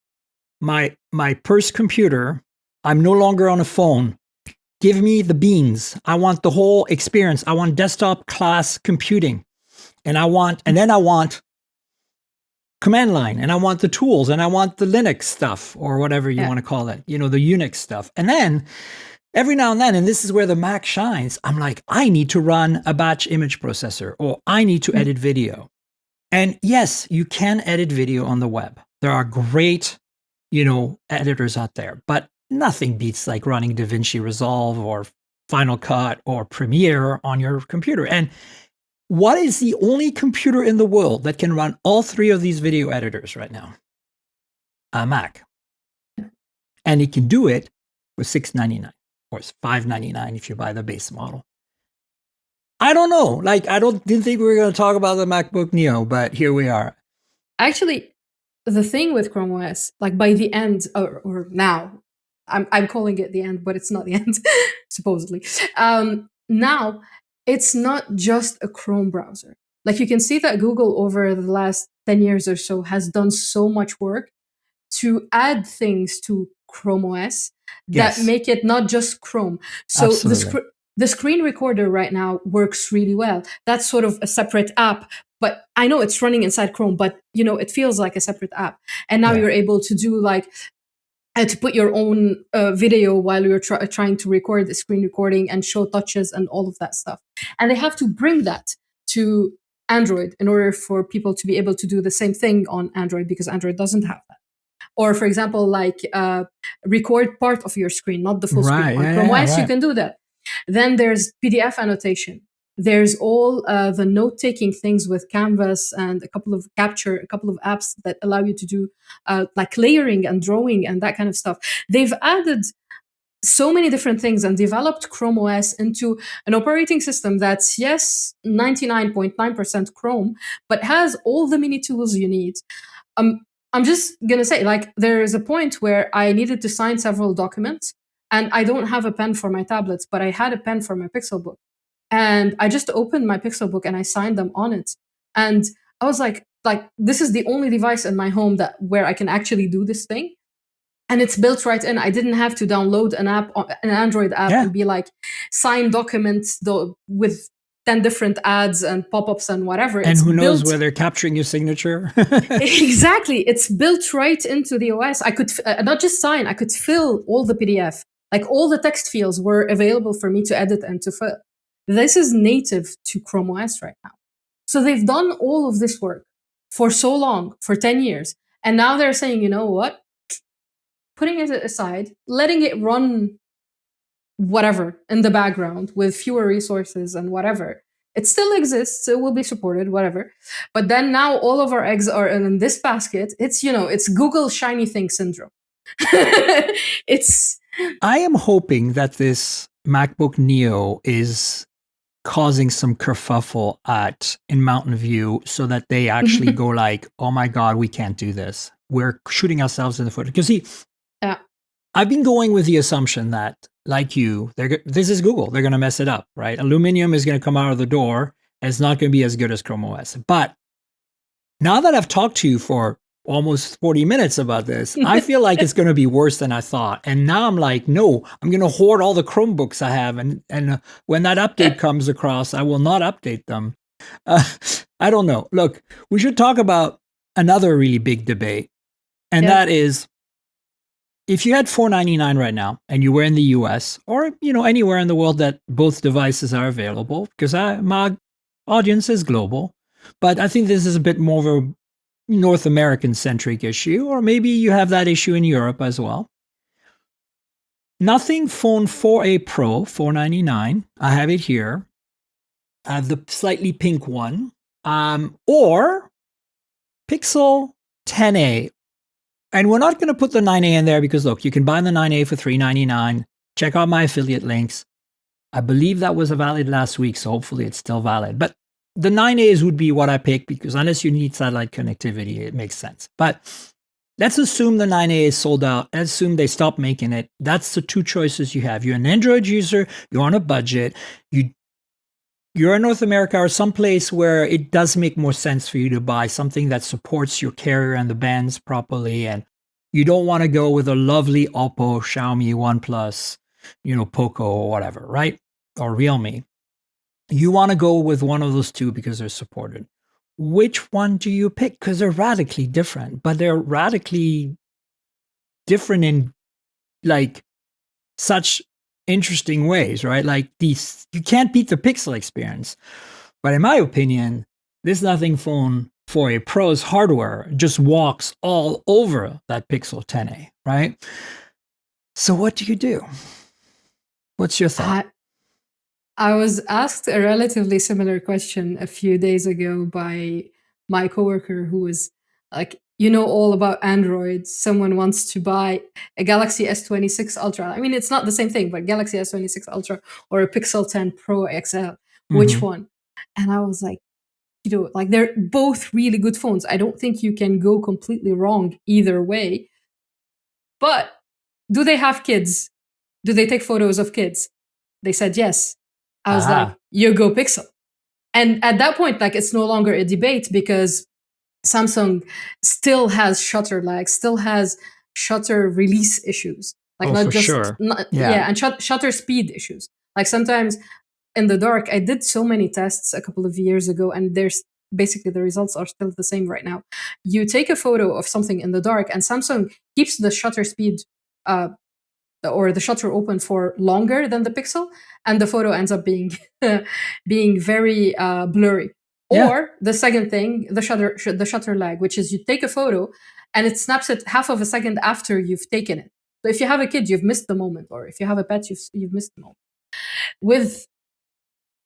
my purse computer, I'm no longer on a phone. Give me the beans. I want the whole experience. I want desktop class computing. And then I want command line, and I want the tools, and I want the Linux stuff, or whatever you want to call it, the Unix stuff. And then every now and then, and this is where the Mac shines, I'm like, I need to run a batch image processor, or I need to edit video. And yes, you can edit video on the web. There are great, editors out there, but nothing beats like running DaVinci Resolve or Final Cut or Premiere on your computer. And what is the only computer in the world that can run all three of these video editors right now? A Mac. And it can do it for $699, or it's $599 if you buy the base model. I don't know. Like, didn't think we were going to talk about the MacBook Neo, but here we are. Actually, the thing with Chrome OS, like by the end, or now, I'm calling it the end, but it's not the end, supposedly. Now, it's not just a Chrome browser. Like you can see that Google over the last 10 years or so has done so much work to add things to Chrome OS that Yes, make it not just Chrome. So absolutely. the screen recorder right now works really well. That's sort of a separate app, but I know it's running inside Chrome, but it feels like a separate app. And now Yeah. you're able to do like to put your own video while you're trying to record the screen recording and show touches and all of that stuff. And they have to bring that to Android in order for people to be able to do the same thing on Android, because Android doesn't have that. Or, for example, like record part of your screen, not the full screen. Right. On Yeah. Chrome Yeah. OS, you Right. can do that. Then there's PDF annotation. There's all the note-taking things with Canvas and a couple of apps that allow you to do like layering and drawing and that kind of stuff. They've added so many different things and developed Chrome OS into an operating system that's, yes, 99.9% Chrome, but has all the mini tools you need. Um, I'm just going to say, like, there is a point where I needed to sign several documents, and I don't have a pen for my tablets, but I had a pen for my Pixelbook. And I just opened my Pixelbook and I signed them on it. And I was like, this is the only device in my home where I can actually do this thing. And it's built right in. I didn't have to download an app, an Android app, Yeah. and be like, sign documents with 10 different ads and pop-ups and whatever. And It's who knows built where they're capturing your signature? exactly. It's built right into the OS. I could not just sign, I could fill all the PDF. Like all the text fields were available for me to edit and to fill. This is native to Chrome OS right now. So they've done all of this work for so long, for 10 years. And now they're saying, you know what? Putting it aside, letting it run whatever in the background with fewer resources and whatever. It still exists, it will be supported, whatever. But then now all of our eggs are in this basket. It's Google shiny thing syndrome. It's I am hoping that this MacBook Neo is causing some kerfuffle in Mountain View so that they actually go like, oh my God, we can't do this. We're shooting ourselves in the foot. Because see, yeah. I've been going with the assumption that, like you, this is Google. They're going to mess it up, right? Aluminium is going to come out of the door and it's not going to be as good as Chrome OS. But now that I've talked to you for almost 40 minutes about this, I feel like it's going to be worse than I thought. And now I'm like, no, I'm going to hoard all the Chromebooks I have. And when that update comes across, I will not update them. I don't know. Look, we should talk about another really big debate. And that is, if you had $499 right now and you were in the US or anywhere in the world that both devices are available, because my audience is global, but I think this is a bit more of a North American centric issue, or maybe you have that issue in Europe as well. Nothing Phone 4a Pro, $499. I have it here. I have the slightly pink one, or Pixel 10a. And we're not going to put the 9A in there because, look, you can buy the 9A for $399. Check out my affiliate links. I believe that was valid last week, so hopefully it's still valid. But the 9As would be what I pick because unless you need satellite connectivity, it makes sense. But let's assume the 9A is sold out. Let's assume they stop making it. That's the two choices you have. You're an Android user. You're on a budget. You're in North America or someplace where it does make more sense for you to buy something that supports your carrier and the bands properly. And you don't want to go with a lovely Oppo, Xiaomi, OnePlus, Poco or whatever, right? Or Realme. You want to go with one of those two because they're supported. Which one do you pick? Because they're radically different, but they're radically different in like such interesting ways, right? Like you can't beat the Pixel experience. But in my opinion, this Nothing Phone 4a Pro's hardware just walks all over that Pixel 10a, right? So what do you do? What's your thought? I was asked a relatively similar question a few days ago by my coworker who was like, all about Android. Someone wants to buy a Galaxy S26 Ultra. I mean, it's not the same thing, but Galaxy S26 Ultra or a Pixel 10 Pro XL. Which one? And I was like, like they're both really good phones. I don't think you can go completely wrong either way. But do they have kids? Do they take photos of kids? They said yes. I was like, you go Pixel. And at that point, like, it's no longer a debate because Samsung still has shutter lag, still has shutter release issues. Like, not just, sure. And shutter speed issues. Like, sometimes in the dark, I did so many tests a couple of years ago, and there's basically the results are still the same right now. You take a photo of something in the dark, and Samsung keeps the shutter speed or the shutter open for longer than the Pixel, and the photo ends up being being very blurry. Yeah. Or the second thing, the shutter lag, which is you take a photo and it snaps it half of a second after you've taken it. So if you have a kid, you've missed the moment, or if you have a pet, you've missed the moment.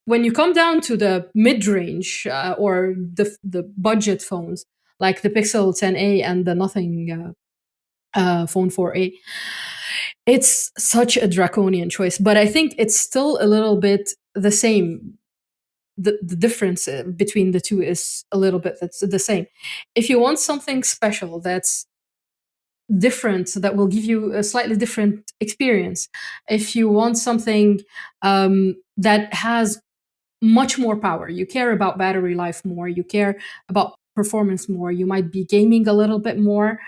When you come down to the mid-range or the budget phones, like the Pixel 10a and the Nothing phone 4a, it's such a draconian choice. But I think it's still a little bit the same. The difference between the two is a little bit that's the same. If you want something special that's different, that will give you a slightly different experience, if you want something that has much more power, you care about battery life more, you care about performance more, you might be gaming a little bit more,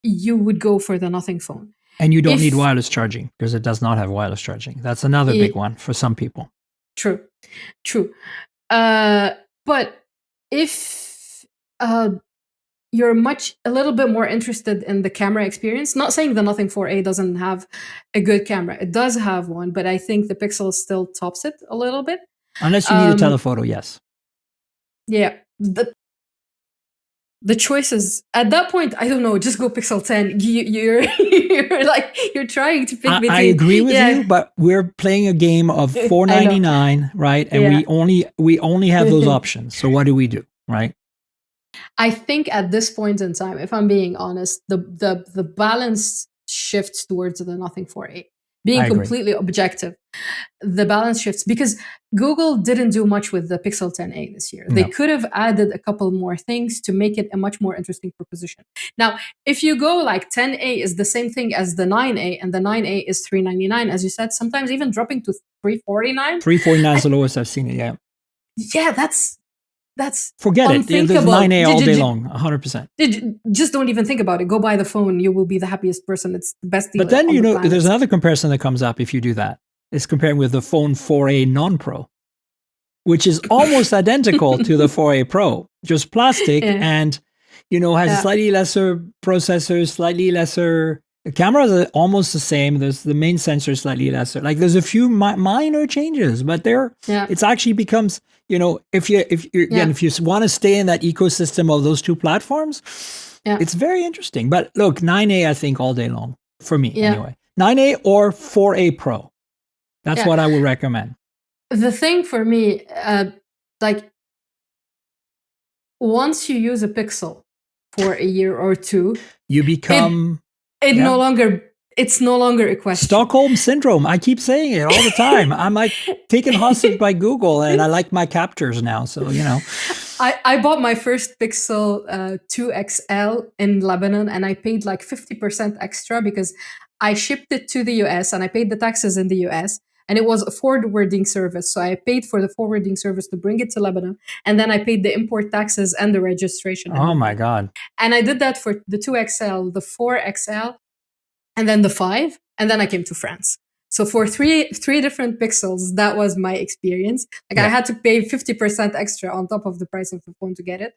you would go for the Nothing phone. And you don't need wireless charging because it does not have wireless charging. That's another big one for some people. True. But if you're a little bit more interested in the camera experience, not saying the Nothing 4a doesn't have a good camera. It does have one, but I think the Pixel still tops it a little bit. Unless you need a telephoto, yes. Yeah. The choices at that point, I don't know, just go Pixel 10. You're trying to pick between. I agree with you, but we're playing a game of $4.99, right? And we only have those options. So what do we do, right? I think at this point in time, if I'm being honest, the balance shifts towards the Nothing 4a. Being completely objective, the balance shifts because Google didn't do much with the Pixel 10a this year. No. They could have added a couple more things to make it a much more interesting proposition. Now, if you go like 10a is the same thing as the 9a, and the 9a is $399, as you said, sometimes even dropping to $349. $349 is the lowest I've seen it, yeah. Yeah, that's forget it. There's 9A all day long, 100%. Just don't even think about it. Go buy the phone. You will be the happiest person. It's the best deal. But then, there's another comparison that comes up if you do that. It's comparing with the phone 4A non-Pro, which is almost identical to the 4A Pro, just plastic and, has a slightly lesser processor, slightly lesser. The cameras are almost the same. There's the main sensor slightly lesser. Like there's a few minor changes, but it's actually becomes, if you want to stay in that ecosystem of those two platforms, it's very interesting. But look, 9A, I think all day long for me anyway. 9A or 4A Pro. That's what I would recommend. The thing for me, once you use a Pixel for a year or two, you become... It's no longer a question. Stockholm syndrome. I keep saying it all the time. I'm like taken hostage by Google, and I like my captures now. So I bought my first Pixel 2 XL in Lebanon, and I paid like 50% extra because I shipped it to the US and I paid the taxes in the US. And it was a forwarding service. So I paid for the forwarding service to bring it to Lebanon. And then I paid the import taxes and the registration. Oh my God. And I did that for the 2XL, the 4XL, and then the 5. And then I came to France. So for three different Pixels, that was my experience. I had to pay 50% extra on top of the price of the phone to get it.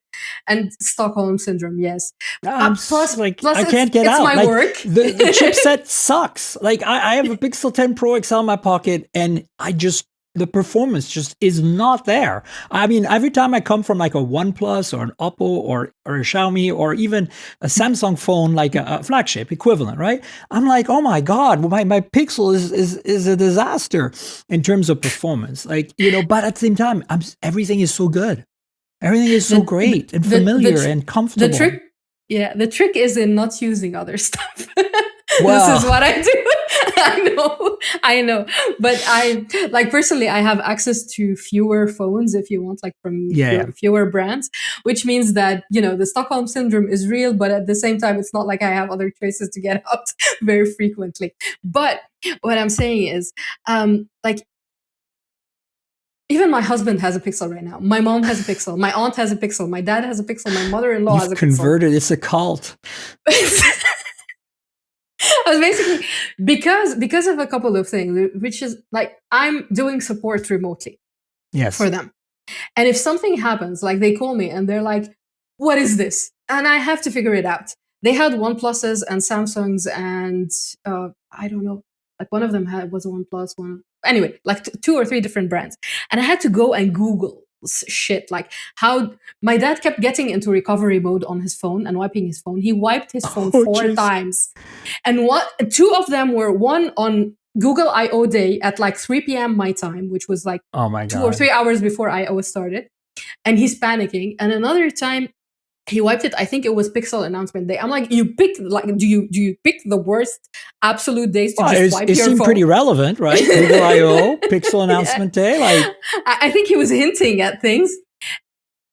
And Stockholm syndrome, yes. Plus I can't get out. It's my work. The chipset sucks. Like I have a Pixel 10 Pro XL in my pocket, and the performance just is not there. I mean, every time I come from like a OnePlus or an Oppo or a Xiaomi or even a Samsung phone, like a flagship equivalent, right? I'm like, oh my God, my Pixel is a disaster in terms of performance. Like, but at the same time, everything is so good. Everything is so great and familiar and comfortable. The trick is in not using other stuff. This is Well, what I do. I know. But I like personally, I have access to fewer phones if you want, like from yeah. fewer brands, which means that, the Stockholm syndrome is real, but at the same time, it's not like I have other choices to get out very frequently. But what I'm saying is, like, even my husband has a Pixel right now. My mom has a Pixel. My aunt has a Pixel. My dad has a Pixel. My mother-in-law has You've a Pixel. converted. It's a cult. I was basically because of a couple of things, which is like I'm doing support remotely Yes. for them. And if something happens, like they call me and they're like, "What is this?" And I have to figure it out. They had OnePluses and Samsungs and I don't know, like one of them was a OnePlus one. Anyway, like two or three different brands, and I had to go and Google shit like how my dad kept getting into recovery mode on his phone and wiping his phone. He wiped his phone four times, and two of them were one on Google I/O Day at like 3 p.m. my time, which was like Oh my 2 or 3 hours before I/O started, and he's panicking. And another time he wiped it. I think it was Pixel announcement day. I'm like, you picked like, do you pick the worst absolute days to just wipe your phone? It seemed pretty relevant, right? Google I/O, Pixel announcement day. Like, I think he was hinting at things.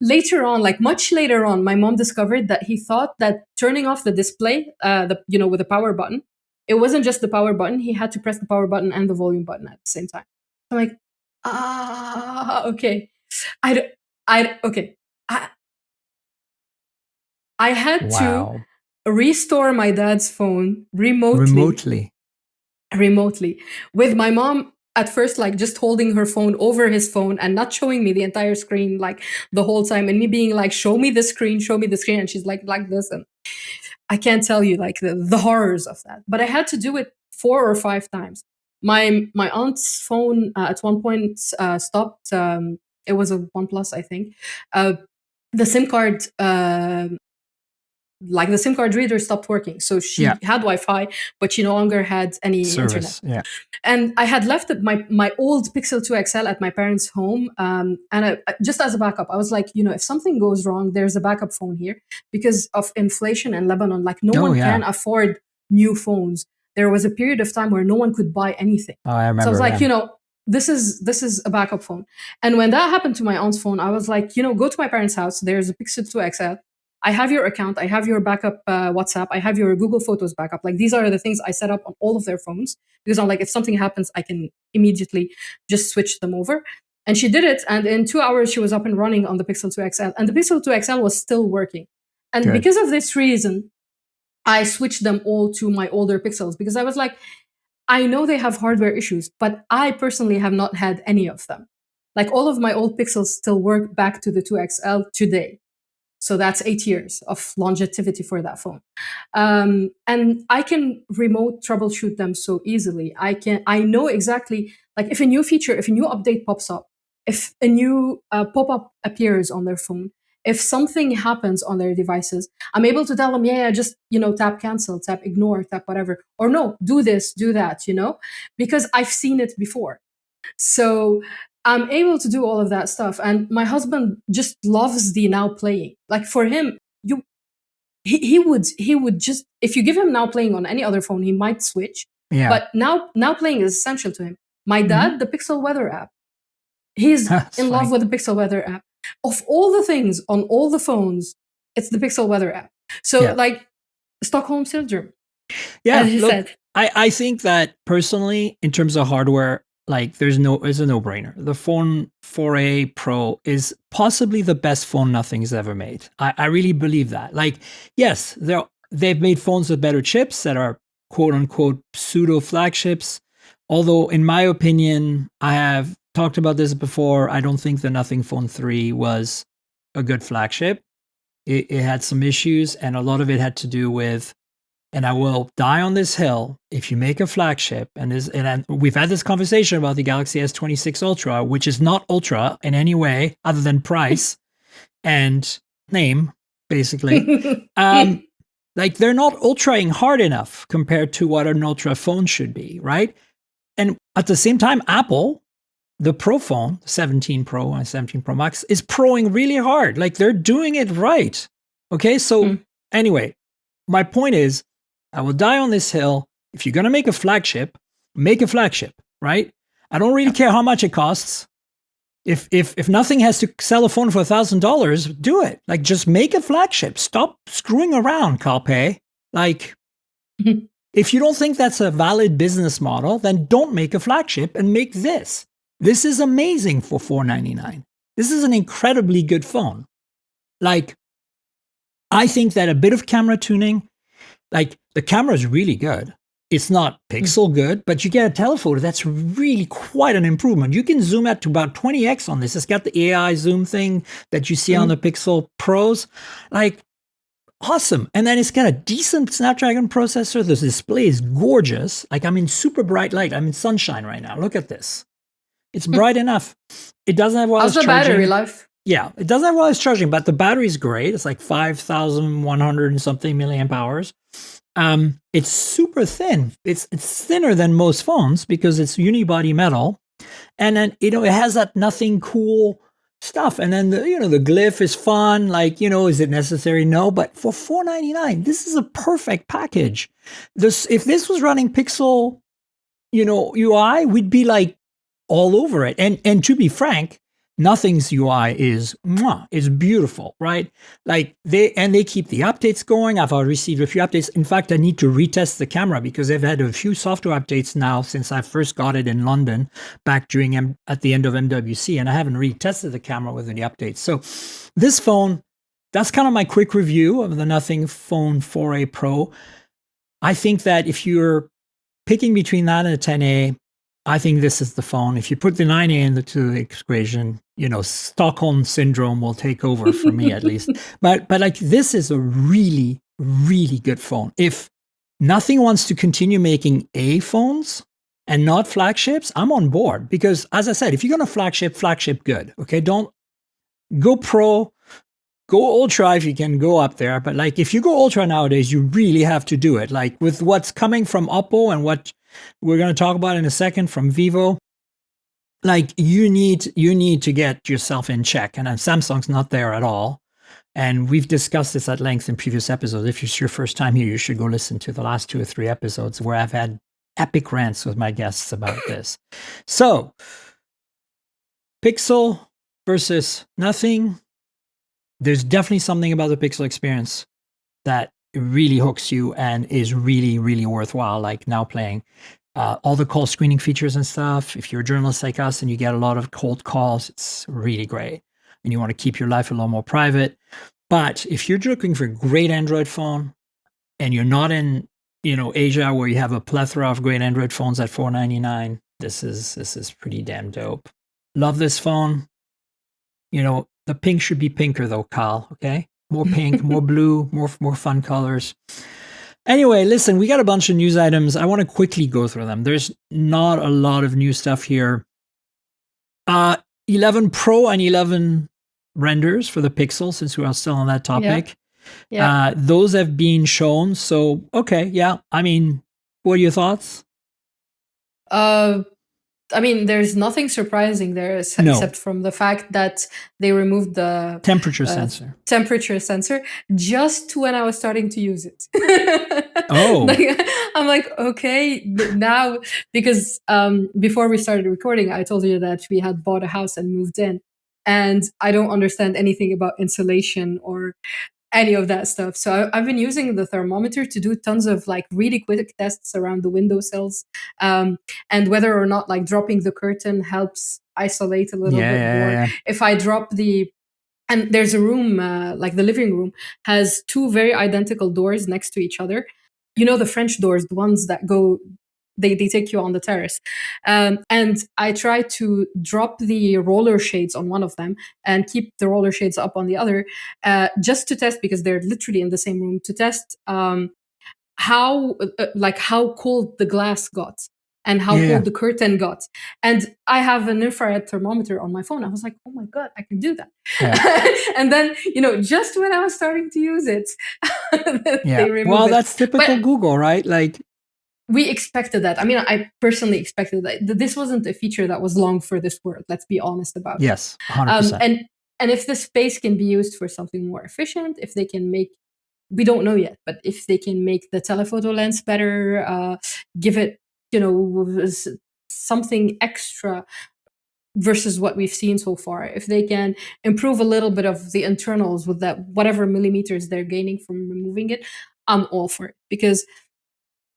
Later on, like much later on, my mom discovered that he thought that turning off the display, with the power button, it wasn't just the power button. He had to press the power button and the volume button at the same time. I'm like, okay. Okay. I had to restore my dad's phone remotely with my mom at first, like just holding her phone over his phone and not showing me the entire screen like the whole time, and me being like, show me the screen, and she's like this, and I can't tell you like the horrors of that. But I had to do it 4 or 5 times. My aunt's phone at one point stopped. It was a OnePlus, I think. The SIM card the SIM card reader stopped working. So she had Wi-Fi, but she no longer had any service. internet. Yeah. And I had left my old Pixel 2 XL at my parents' home. And just as a backup, I was like, if something goes wrong, there's a backup phone here. Because of inflation in Lebanon, like no one can afford new phones. There was a period of time where no one could buy anything. Oh, I remember. So I was like, this is a backup phone. And when that happened to my aunt's phone, I was like, go to my parents' house. There's a Pixel 2 XL. I have your account. I have your backup WhatsApp. I have your Google Photos backup. Like these are the things I set up on all of their phones because I'm like, if something happens, I can immediately just switch them over. And she did it. And in 2 hours, she was up and running on the Pixel 2 XL. And the Pixel 2 XL was still working. And because of this reason, I switched them all to my older Pixels because I was like, I know they have hardware issues, but I personally have not had any of them. Like all of my old Pixels still work back to the 2XL today. So that's 8 years of longevity for that phone. And I can remote troubleshoot them so easily. I know exactly, like if a new feature, if a new update pops up, if a new pop-up appears on their phone, if something happens on their devices, I'm able to tell them, just, tap cancel, tap ignore, tap whatever. Or no, do this, do that, because I've seen it before. So I'm able to do all of that stuff. And my husband just loves the now playing. Like for him, he would just, if you give him now playing on any other phone, he might switch. Yeah. But now playing is essential to him. My dad, the Pixel Weather app. He's in love with the Pixel Weather app. Of all the things on all the phones, it's the Pixel Weather app. So like Stockholm syndrome. Yeah. Look, I think that personally, in terms of hardware, like it's a no-brainer. The phone 4A Pro is possibly the best phone nothing's ever made. I really believe that. Like, yes, they've made phones with better chips that are quote unquote pseudo flagships. Although in my opinion, I have talked about this before, I don't think the Nothing Phone 3 was a good flagship. It had some issues, and a lot of it had to do with, and I will die on this hill, if you make a flagship, and we've had this conversation about the Galaxy S26 Ultra, which is not Ultra in any way other than price and name, basically. Like they're not ultraing hard enough compared to what an Ultra phone should be, right? And at the same time, Apple, the Pro phone, 17 Pro and 17 Pro Max, is proing really hard. Like they're doing it right. Okay, so anyway, my point is, I will die on this hill. If you're going to make a flagship, right? I don't really care how much it costs. If nothing has to sell a phone for $1,000, do it. Like, just make a flagship. Stop screwing around, Calpay. Like, if you don't think that's a valid business model, then don't make a flagship and make this. This is amazing for $499. This is an incredibly good phone. Like, I think that a bit of camera tuning, like, the camera is really good. It's not pixel good, but you get a telephoto that's really quite an improvement. You can zoom out to about 20x on this. It's got the AI zoom thing that you see on the Pixel Pros. Like, awesome. And then it's got a decent Snapdragon processor. The display is gorgeous. Like, I'm in super bright light. I'm in sunshine right now. Look at this. It's bright enough. It doesn't have wireless charging. How's the battery life? Yeah, it doesn't have wireless charging, but the battery's great. It's like 5,100 and something milliamp hours. It's super thin. It's thinner than most phones because it's unibody metal, and then it has that nothing cool stuff. And then the glyph is fun. Like, is it necessary? No, but for $499, this is a perfect package. If this was running Pixel, UI, we'd be like all over it. And to be frank, Nothing's UI is beautiful, right? Like they keep the updates going. I've already received a few updates. In fact, I need to retest the camera because they've had a few software updates now since I first got it in London back at the end of MWC, and I haven't retested the camera with any updates. So this phone, that's kind of my quick review of the Nothing Phone 4a Pro. I think that if you're picking between that and a 10A, I think this is the phone. If you put the 9A into the equation, Stockholm syndrome will take over for me at least. But like this is a really, really good phone. If Nothing wants to continue making A phones and not flagships, I'm on board. Because as I said, if you're going to flagship good. Okay, don't go Pro. Go Ultra if you can go up there. But like if you go Ultra nowadays, you really have to do it. Like with what's coming from Oppo and what we're going to talk about in a second from Vivo, like you need to get yourself in check. And Samsung's not there at all. And we've discussed this at length in previous episodes. If it's your first time here, you should go listen to the last 2 or 3 episodes where I've had epic rants with my guests about this. So Pixel versus Nothing. There's definitely something about the Pixel experience that really hooks you and is really, really worthwhile. Like now playing all the call screening features and stuff. If you're a journalist like us and you get a lot of cold calls, it's really great. And you want to keep your life a little more private. But if you're looking for a great Android phone and you're not in, Asia where you have a plethora of great Android phones at $499, this is pretty damn dope. Love this phone. The pink should be pinker though, Kyle, okay? More pink, more blue, more fun colors. Anyway, listen, we got a bunch of news items. I want to quickly go through them. There's not a lot of new stuff here. 11 Pro and 11 renders for the Pixel, since we are still on that topic. Yeah. Those have been shown. So, okay, yeah. I mean, what are your thoughts? There's nothing surprising there except from the fact that they removed the temperature sensor just when I was starting to use it. Oh. I'm like, okay, now, because before we started recording, I told you that we had bought a house and moved in. And I don't understand anything about insulation or any of that stuff. So I've been using the thermometer to do tons of like really quick tests around the windowsills, and whether or not like dropping the curtain helps isolate a little bit more. Yeah. If I drop and there's a room, like the living room has 2 very identical doors next to each other. The French doors, the ones that go, they take you on the terrace. And I try to drop the roller shades on one of them and keep the roller shades up on the other, just to test, because they're literally in the same room, to test how cold the glass got and how cold the curtain got. And I have an infrared thermometer on my phone. I was like, oh my God, I can do that. Yeah. And then, just when I was starting to use it, they removed it. Well, that's typical Google, right? Like, we expected that. I personally expected that. This wasn't a feature that was long for this world. Let's be honest about it. Yes, 100%. And if the space can be used for something more efficient, if they can make we don't know yet. But if they can make the telephoto lens better, give it, something extra versus what we've seen so far, if they can improve a little bit of the internals with that whatever millimeters they're gaining from removing it, I'm all for it, because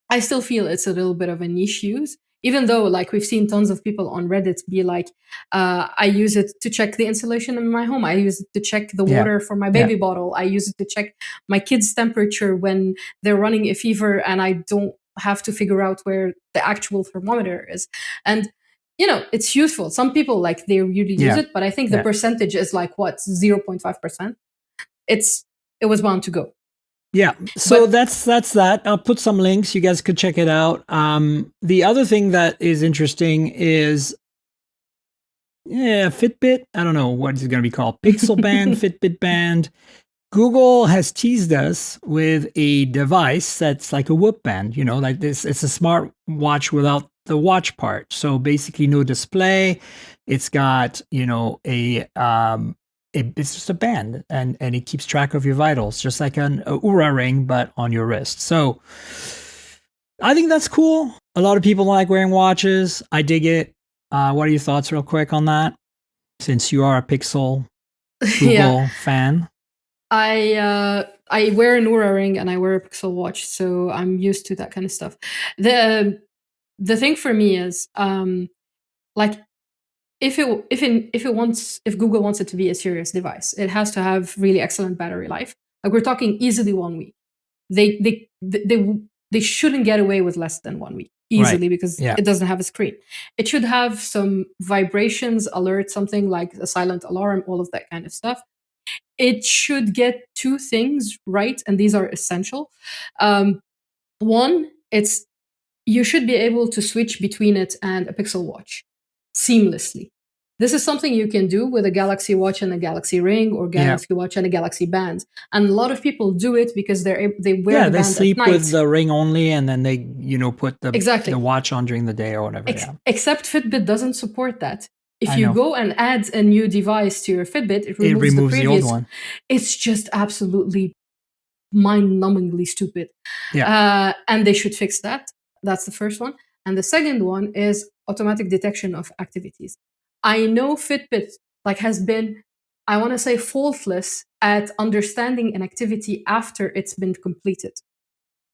I still feel it's a little bit of a niche use, even though like we've seen tons of people on Reddit be like, I use it to check the insulation in my home, I use it to check the Yeah. water for my baby bottle, I use it to check my kids' temperature when they're running a fever and I don't have to figure out where the actual thermometer is. And it's useful. Some people like they really use Yeah. it, but I think the Yeah. percentage is like what, 0.5%. It was bound to go. Yeah. So But that's that. I'll put some links. You guys could check it out. The other thing that is interesting is Fitbit. I don't know what it's going to be called. Pixel Band, Fitbit Band. Google has teased us with a device that's like a Whoop band, like this. It's a smart watch without the watch part. So basically no display. It's got, it's just a band and it keeps track of your vitals, just like an Oura ring, but on your wrist. So I think that's cool. A lot of people like wearing watches. I dig it. What are your thoughts real quick on that? Since you are a Pixel Google fan. I wear an Oura ring and I wear a Pixel watch, so I'm used to that kind of stuff. The thing for me is like if Google wants it to be a serious device, it has to have really excellent battery life. Like we're talking easily 1 week. They shouldn't get away with less than 1 week easily, because it doesn't have a screen. It should have some vibrations, alert, something like a silent alarm, all of that kind of stuff. It should get two things right, and these are essential. One, you should be able to switch between it and a Pixel Watch seamlessly. This is something you can do with a Galaxy Watch and a Galaxy Ring, or Galaxy Watch and a Galaxy Band. And a lot of people do it because they wear the band they sleep at night with the ring only, and then they put the watch on during the day or whatever. Except Fitbit doesn't support that. If you go and add a new device to your Fitbit, it removes the previous the old one. It's just absolutely mind-numbingly stupid. And they should fix that. That's the first one. And the second one is automatic detection of activities. I know Fitbit has been, I want to say, faultless at understanding an activity after it's been completed.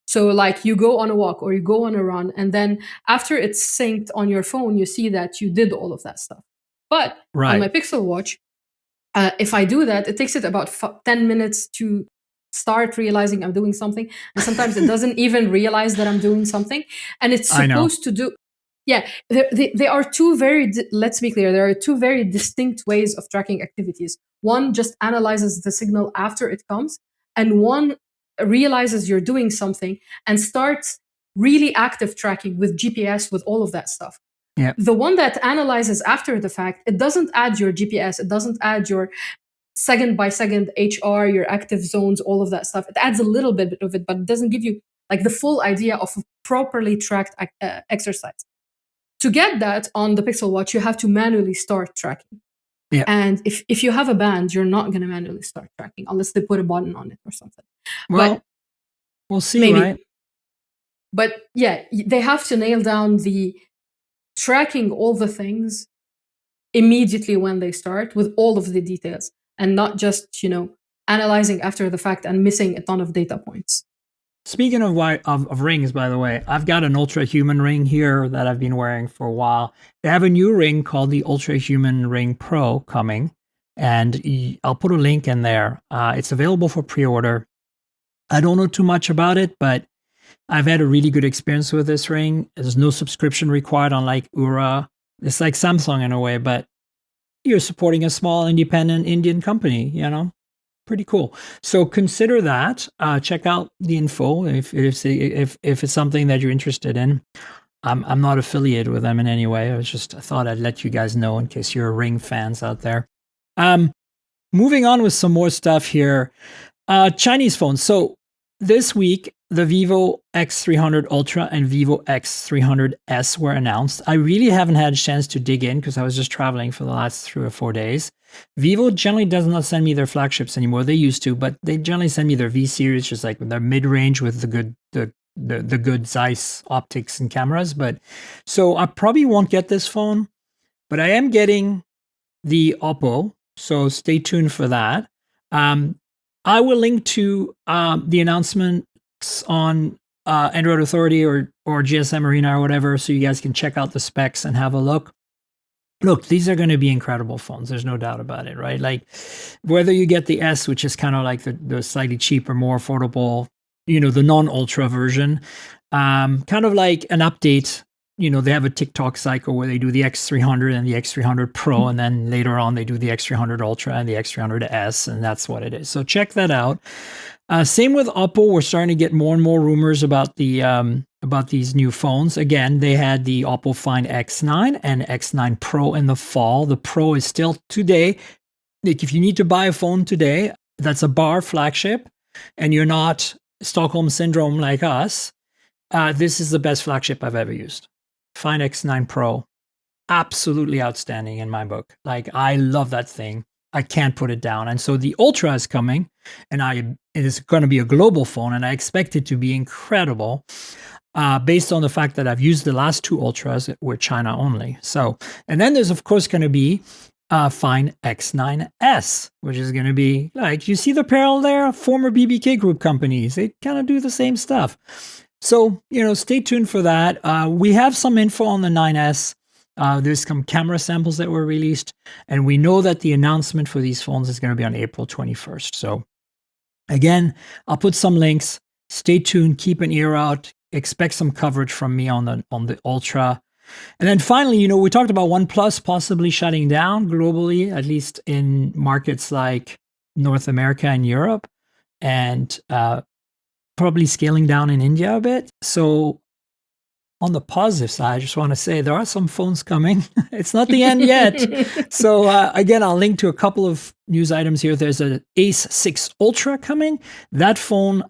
So you go on a walk or you go on a run, and then after it's synced on your phone, you see that you did all of that stuff. But on my Pixel Watch, if I do that, it takes it about 10 minutes to start realizing I'm doing something. And sometimes it doesn't even realize that I'm doing something. And it's supposed to do... Yeah, there are two let's be clear, there are two very distinct ways of tracking activities. One just analyzes the signal after it comes, and one realizes you're doing something and starts really active tracking with GPS, with all of that stuff. The one that analyzes after the fact, it doesn't add your GPS, it doesn't add your second by second HR, your active zones, all of that stuff. It adds a little bit of it, but it doesn't give you the full idea of a properly tracked exercise. To get that on the Pixel Watch, you have to manually start tracking. And if you have a band, you're not going to manually start tracking unless they put a button on it or something. Well, we'll see, right? But they have to nail down the tracking all the things immediately when they start, with all of the details, and not just, analyzing after the fact and missing a ton of data points. Speaking of rings, by the way, I've got an Ultrahuman ring here that I've been wearing for a while. They have a new ring called the Ultrahuman Ring Pro coming, and I'll put a link in there. It's available for pre-order. I don't know too much about it, but I've had a really good experience with this ring. There's no subscription required, unlike Oura. It's like Samsung in a way, but you're supporting a small independent Indian company, Pretty cool. So consider that. Check out the info if it's something that you're interested in. I'm not affiliated with them in any way. I thought I'd let you guys know in case you're Ring fans out there. Moving on with some more stuff here. Chinese phones. So this week, the Vivo X300 Ultra and Vivo X300S were announced. I really haven't had a chance to dig in because I was just traveling for the last 3 or 4 days. Vivo generally does not send me their flagships anymore. They used to, but they generally send me their V series, just like their mid range with the good Zeiss optics and cameras. But so I probably won't get this phone, but I am getting the Oppo. So stay tuned for that. I will link to the announcements on Android Authority or GSM Arena or whatever, so you guys can check out the specs and have a look. Look, these are going to be incredible phones. There's no doubt about it, right? Like whether you get the S, which is kind of like the slightly cheaper, more affordable, the non-ultra version, kind of like an update. They have a TikTok cycle where they do the X300 and the X300 Pro, and then later on they do the X300 Ultra and the X300S, and that's what it is. So check that out. Same with Oppo. We're starting to get more and more rumors about these new phones. Again, they had the Oppo Find X9 and X9 Pro in the fall. The Pro is still today. Like if you need to buy a phone today, that's a bar flagship, and you're not Stockholm Syndrome like us, this is the best flagship I've ever used. Find X9 Pro, absolutely outstanding in my book. Like I love that thing. I can't put it down. And so the Ultra is coming, and it is going to be a global phone, and I expect it to be incredible, based on the fact that I've used the last two Ultras that were China only. So, and then there's of course going to be Find X9S, which is going to be like, you see the parallel there? Former BBK Group companies, they kind of do the same stuff. So, stay tuned for that. We have some info on the 9S. There's some camera samples that were released, and we know that the announcement for these phones is going to be on April 21st. So again, I'll put some links. Stay tuned, keep an ear out, expect some coverage from me on the Ultra. And then finally, we talked about OnePlus possibly shutting down globally, at least in markets like North America and Europe, and probably scaling down in India a bit. So on the positive side, I just want to say there are some phones coming. It's not the end yet. So again, I'll link to a couple of news items here. There's an Ace 6 Ultra coming. That phone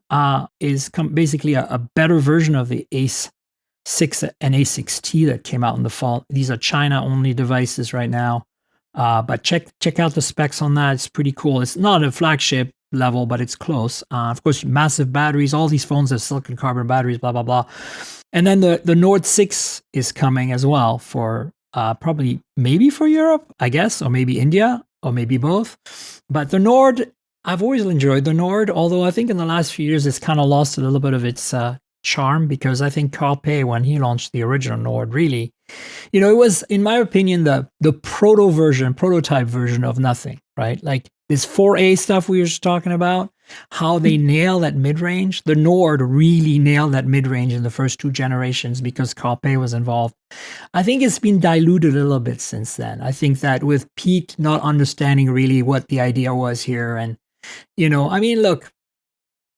is basically a better version of the Ace 6 and A6T that came out in the fall. These are China-only devices right now. But check out the specs on that. It's pretty cool. It's not a flagship level, but it's close. Of course, massive batteries. All these phones have silicon carbon batteries, blah, blah, blah. And then the Nord 6 is coming as well for probably maybe for Europe, I guess, or maybe India, or maybe both. But the Nord, I've always enjoyed the Nord, although I think in the last few years it's kind of lost a little bit of its charm, because I think Carl Pei, when he launched the original Nord, really, it was, in my opinion, the prototype version of nothing, right? Like this 4A stuff we were just talking about, how they nail that mid-range. The Nord really nailed that mid-range in the first two generations because Carl Pei was involved. I think it's been diluted a little bit since then. I think that with Pete not understanding really what the idea was here, and, look,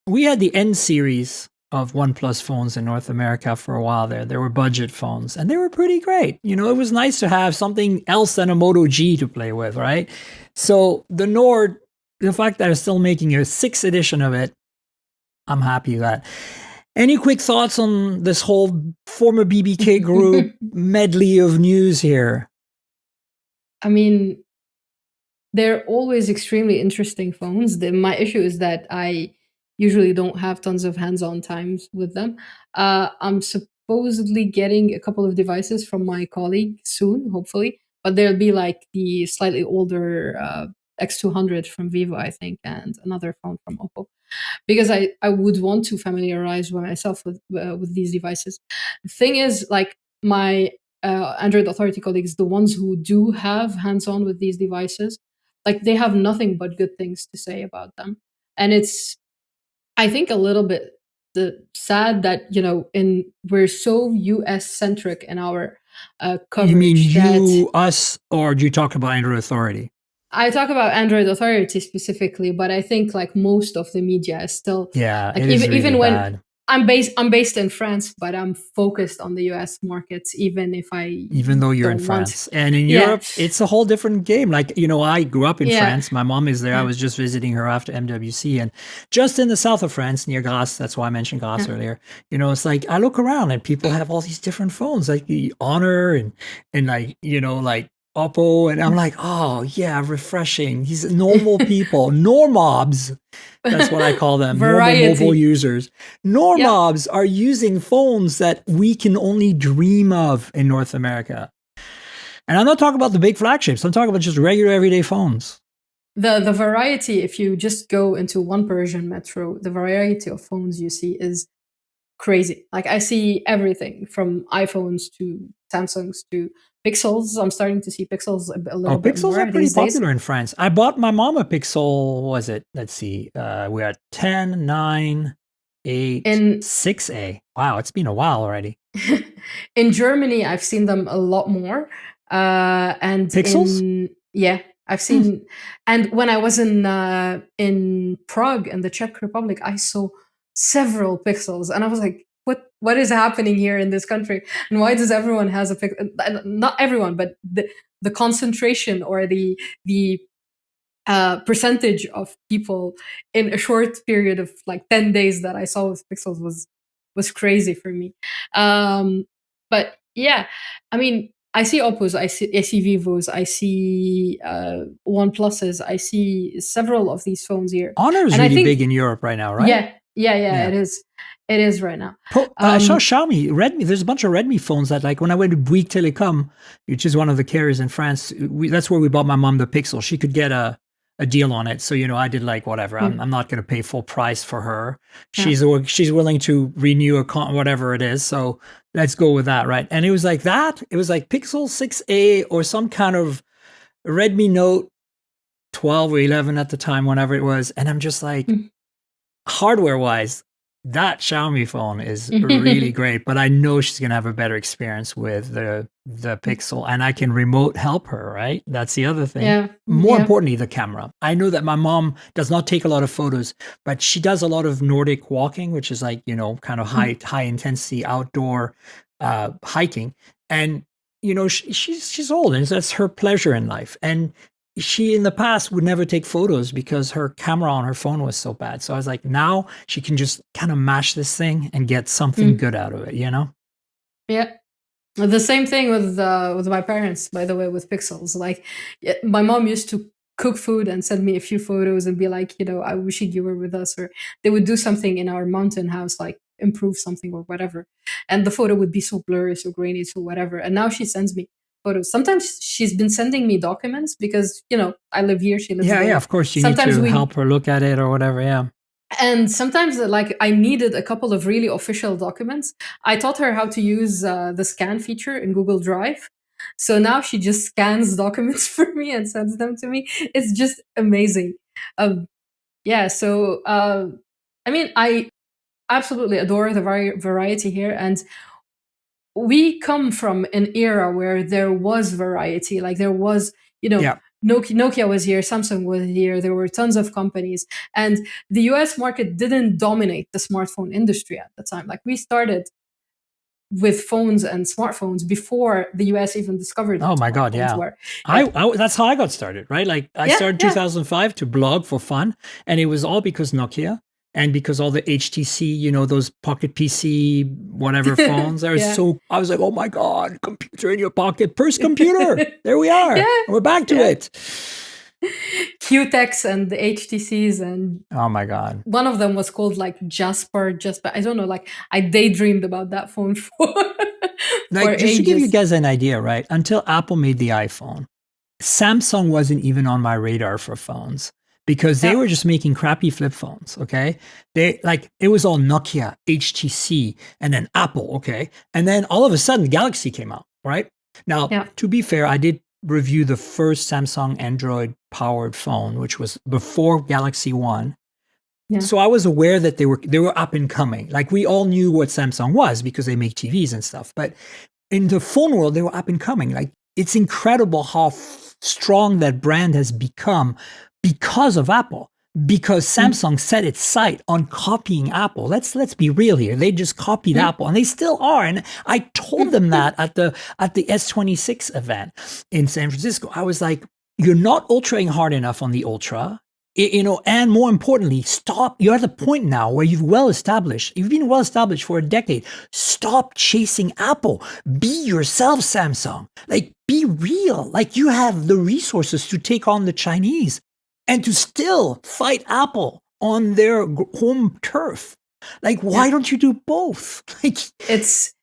we had the N series of OnePlus phones in North America for a while there. There were budget phones, and they were pretty great. It was nice to have something else than a Moto G to play with, right? So the Nord, the fact that they're still making a 6th edition of it, I'm happy with that. Any quick thoughts on this whole former BBK Group medley of news here? I mean, they're always extremely interesting phones. My issue is that I usually don't have tons of hands-on times with them. I'm supposedly getting a couple of devices from my colleague soon, hopefully, but they'll be like the slightly older X200 from Vivo, I think, and another phone from Oppo, because I would want to familiarize myself with these devices. The thing is, like, my Android Authority colleagues, the ones who do have hands-on with these devices, like, they have nothing but good things to say about them. And it's, I think, a little bit sad that, we're so US centric in our coverage. You mean us, or do you talk about Android Authority? I talk about Android Authority specifically, but I think like most of the media is still, yeah, like, it is really even when bad. I'm based in France, but I'm focused on the US markets, even if I Even though you're in don't want. France. And in Yeah, Europe, it's a whole different game. Like, I grew up in yeah, France. My mom is there. I yeah, was just visiting her after MWC. And just in the south of France, near Grasse, that's why I mentioned yeah. Grasse earlier, it's like I look around and people have all these different phones, like the Honor and like, like Oppo. And I'm like, oh, yeah, refreshing. These normal people, normobs. That's what I call them, normal mobile Variety. users. Yep. Normobs are using phones that we can only dream of in North America. And I'm not talking about the big flagships. I'm talking about just regular everyday phones. The variety, if you just go into one Persian metro, the variety of phones you see is crazy. Like I see everything from iPhones to Samsungs to Pixels. I'm starting to see Pixels a Oh, little bit Pixels are more pretty these days. popular in France. I bought my mom a Pixel, what was it? Let's see. We're at 10, 9, 8, In 6A. Wow, it's been a while already. in Germany, I've seen them a lot more. And Pixels? I've Hmm. seen. And when I was in Prague in the Czech Republic, I saw several Pixels, and I was like, "What is happening here in this country? And why does everyone has a Pixel? Not everyone, but the concentration or the percentage of people in a short period of like 10 days that I saw with Pixels was crazy for me. But yeah, I mean, I see Oppos, I see Vivos, I see OnePluses, I see several of these phones here, Honor is and I really think big in Europe right now, right? yeah, Yeah. it is right now. I saw Um, Xiaomi, Redmi. There's a bunch of Redmi phones that, like, when I went to Bouygues Telecom, which is one of the carriers in France, that's where we bought my mom the Pixel. She could get a deal on it. So, I did like, whatever. yeah, I'm not going to pay full price for her. yeah. She's willing to renew whatever it is. So let's go with that, right? And it was like that. It was like Pixel 6A or some kind of Redmi Note 12 or 11 at the time, whenever it was. And I'm just like, hardware wise, that Xiaomi phone is really great, but I know she's gonna have a better experience with the Pixel, and I can remote help her, right? That's the other thing. Yeah, More yeah. importantly, the camera. I know that my mom does not take a lot of photos, but she does a lot of Nordic walking, which is like, kind of high intensity outdoor hiking. And she's old, and that's her pleasure in life. And she in the past would never take photos because her camera on her phone was so bad. So I was like, now she can just kind of mash this thing and get something good out of it. Yeah. The same thing with my parents, by the way, with Pixels. Like, my mom used to cook food and send me a few photos and be like, I wish you were with us, or they would do something in our mountain house, like improve something or whatever, and the photo would be so blurry, so grainy, so whatever. And now she sends me photos. Sometimes she's been sending me documents because I live here, she lives Yeah, yeah, there. of course you need Sometimes to we help her look at it or whatever. Yeah. and sometimes, like, I needed a couple of really official documents. I taught her how to use the scan feature in Google Drive. So now she just scans documents for me and sends them to me. It's just amazing. Um, yeah, so I mean, I absolutely adore the variety here. And we come from an era where there was variety. Like, there was, Yeah. Nokia was here, Samsung was here, there were tons of companies. And the US market didn't dominate the smartphone industry at the time. Like, we started with phones and smartphones before the US even discovered Oh what my God, smartphones yeah. were. Yeah, I that's how I got started, right? Like I yeah, started yeah. 2005 to blog for fun, and it was all because Nokia and because all the HTC, those pocket PC whatever phones are Yeah. so I was like, "Oh my God, computer in your pocket, first computer." There we are. Yeah, We're back to yeah. it. QTechs and the HTCs, and Oh my God. one of them was called like Jasper. I don't know, like, I daydreamed about that phone for Like, just to give you ages. guys an idea, right? Until Apple made the iPhone, Samsung wasn't even on my radar for phones because they Yeah, were just making crappy flip phones. Okay. It was all Nokia, HTC, and then Apple. Okay. And then all of a sudden, Galaxy came out, right? Now, yeah, to be fair, I did review the first Samsung Android powered phone, which was before Galaxy One. yeah. So I was aware that they were up and coming. Like, we all knew what Samsung was because they make TVs and stuff. But in the phone world, they were up and coming. Like, it's incredible how strong that brand has become because of Apple. because Samsung set its sight on copying Apple. Let's be real here. They just copied Apple, and they still are. And I told them that at the S26 event in San Francisco. I was like, you're not ultraing hard enough on the Ultra. And more importantly, stop. You're at the point now where you've been well established for a decade. Stop chasing Apple. Be yourself, Samsung. Like, be real. Like, you have the resources to take on the Chinese and to still fight Apple on their home turf. Like, why don't you do both? Like, it's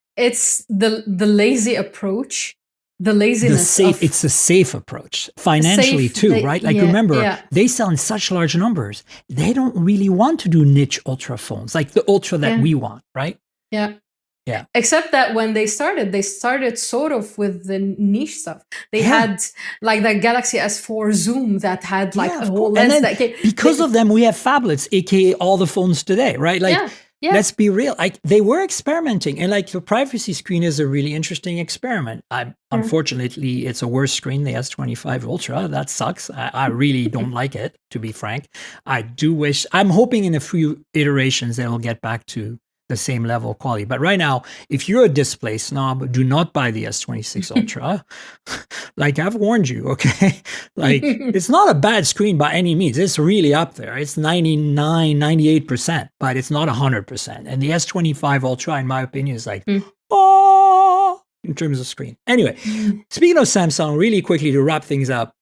the lazy approach. The laziness. It's a safe approach financially too, right? Like, remember, they sell in such large numbers. They don't really want to do niche Ultra phones, like the Ultra that we want, right? Yeah. Yeah. Except that when they started sort of with the niche stuff. They had like the Galaxy S4 Zoom that had like a whole lens that came. Because of them, we have phablets, aka all the phones today, right? Like, let's be real. Like, they were experimenting, and like the privacy screen is a really interesting experiment. Unfortunately, it's a worse screen, the S25 Ultra. That sucks. I really don't like it, to be frank. I'm hoping in a few iterations they will get back to the same level of quality. But right now, if you're a display snob, do not buy the S26 Ultra. Like, I've warned you, okay? Like, it's not a bad screen by any means. It's really up there. It's 99, 98%, but it's not 100%. And the S25 Ultra, in my opinion, is like, in terms of screen. Anyway, speaking of Samsung, really quickly to wrap things up,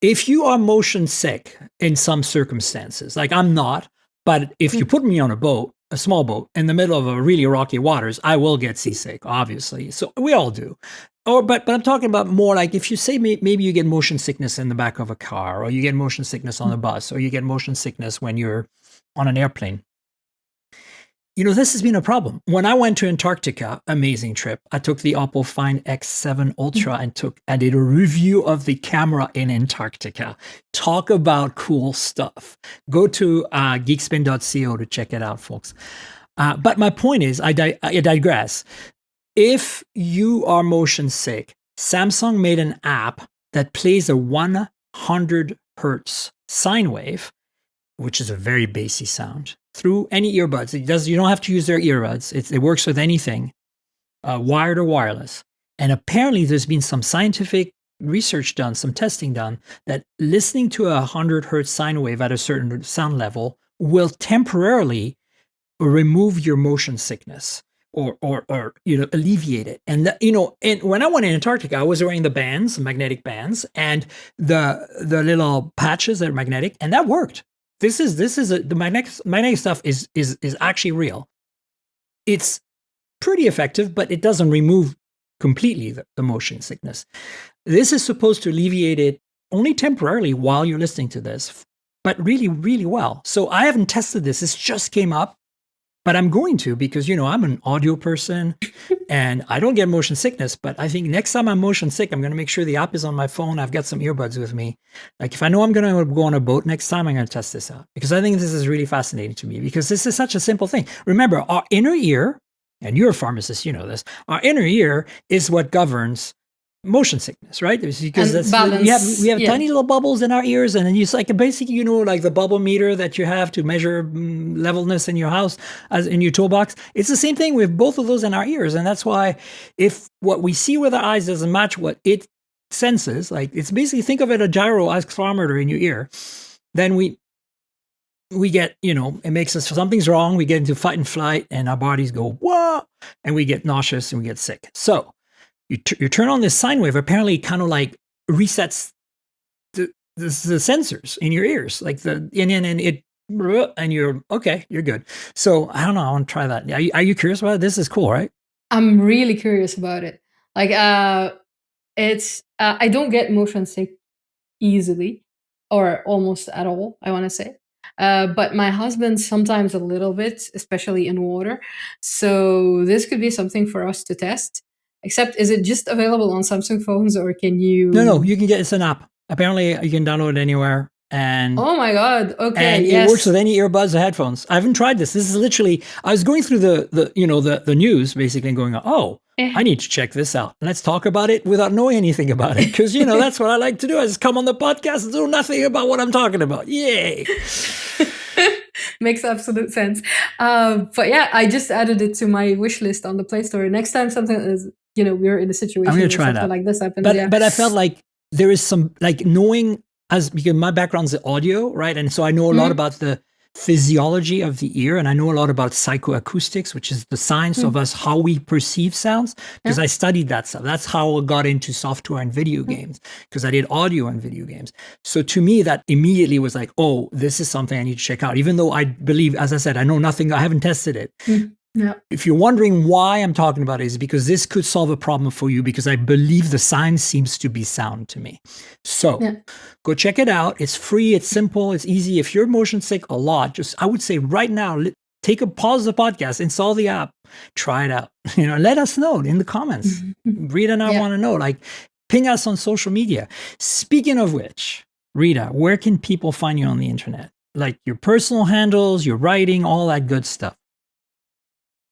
if you are motion sick in some circumstances, like I'm not, but if you put me on a small boat in the middle of a really rocky waters, I will get seasick, obviously. So we all do. But I'm talking about more like if you say maybe you get motion sickness in the back of a car, or you get motion sickness on a bus, or you get motion sickness when you're on an airplane. This has been a problem. When I went to Antarctica, amazing trip, I took the Oppo Find X7 Ultra and did a review of the camera in Antarctica. Talk about cool stuff. Go to geekspin.co to check it out, folks. But my point is, I digress. If you are motion sick, Samsung made an app that plays a 100 hertz sine wave, which is a very bassy sound, through any earbuds. You don't have to use their earbuds. It works with anything, wired or wireless. And apparently there's been some scientific research done, some testing done, that listening to a 100 hertz sine wave at a certain sound level will temporarily remove your motion sickness or alleviate it. And and when I went in Antarctica, I was wearing the bands, magnetic bands, and the little patches that are magnetic, and that worked. The magnetic stuff is actually real. It's pretty effective, but it doesn't remove completely the motion sickness. This is supposed to alleviate it only temporarily while you're listening to this, but really, really well. So I haven't tested this. This just came up, but I'm going to, because, I'm an audio person and I don't get motion sickness, but I think next time I'm motion sick, I'm going to make sure the app is on my phone. I've got some earbuds with me. Like, if I know I'm going to go on a boat next time, I'm going to test this out, because I think this is really fascinating to me, because this is such a simple thing. Remember, our inner ear, and you're a pharmacist, you know this, our inner ear is what governs motion sickness, right? Because we have tiny little bubbles in our ears, and then it's like basically, like the bubble meter that you have to measure levelness in your house, as in your toolbox. It's the same thing with both of those in our ears, and that's why if what we see with our eyes doesn't match what it senses, like it's basically, think of it a gyro accelerometer in your ear, then we get, it makes us, something's wrong. We get into fight and flight, and our bodies go whoa, and we get nauseous and we get sick. So you turn on this sine wave, apparently kind of like resets the sensors in your ears, like and you're okay, you're good. So I don't know, I want to try that. Are you curious about it? This is cool, right? I'm really curious about it. Like, it's I don't get motion sick easily, or almost at all, I want to say. But my husband sometimes a little bit, especially in water. So this could be something for us to test. Except, is it just available on Samsung phones, or can you? No, you can it's an app. Apparently, you can download it anywhere. And oh my god, okay, and it works with any earbuds or headphones. I haven't tried this. This is literally, I was going through the news basically and going, oh, I need to check this out. Let's talk about it without knowing anything about it. Because, that's what I like to do. I just come on the podcast and know nothing about what I'm talking about. Yay. Makes absolute sense. But yeah, I just added it to my wish list on the Play Store. Next time something is, we're in a situation where something like this happens. But I felt like there is some, like knowing, because my background's the audio, right? And so I know a lot about the physiology of the ear, and I know a lot about psychoacoustics, which is the science of us, how we perceive sounds, because I studied that stuff. That's how I got into software and video games, because I did audio and video games. So to me, that immediately was like, oh, this is something I need to check out, even though I believe, as I said, I know nothing, I haven't tested it. Yeah. If you're wondering why I'm talking about it, is because this could solve a problem for you, because I believe the science seems to be sound to me. So go check it out. It's free. It's simple. It's easy. If you're motion sick a lot, I would say right now, take a pause the podcast, install the app, try it out. Let us know in the comments. Rita and I want to know, like, ping us on social media. Speaking of which, Rita, where can people find you on the internet? Like your personal handles, your writing, all that good stuff.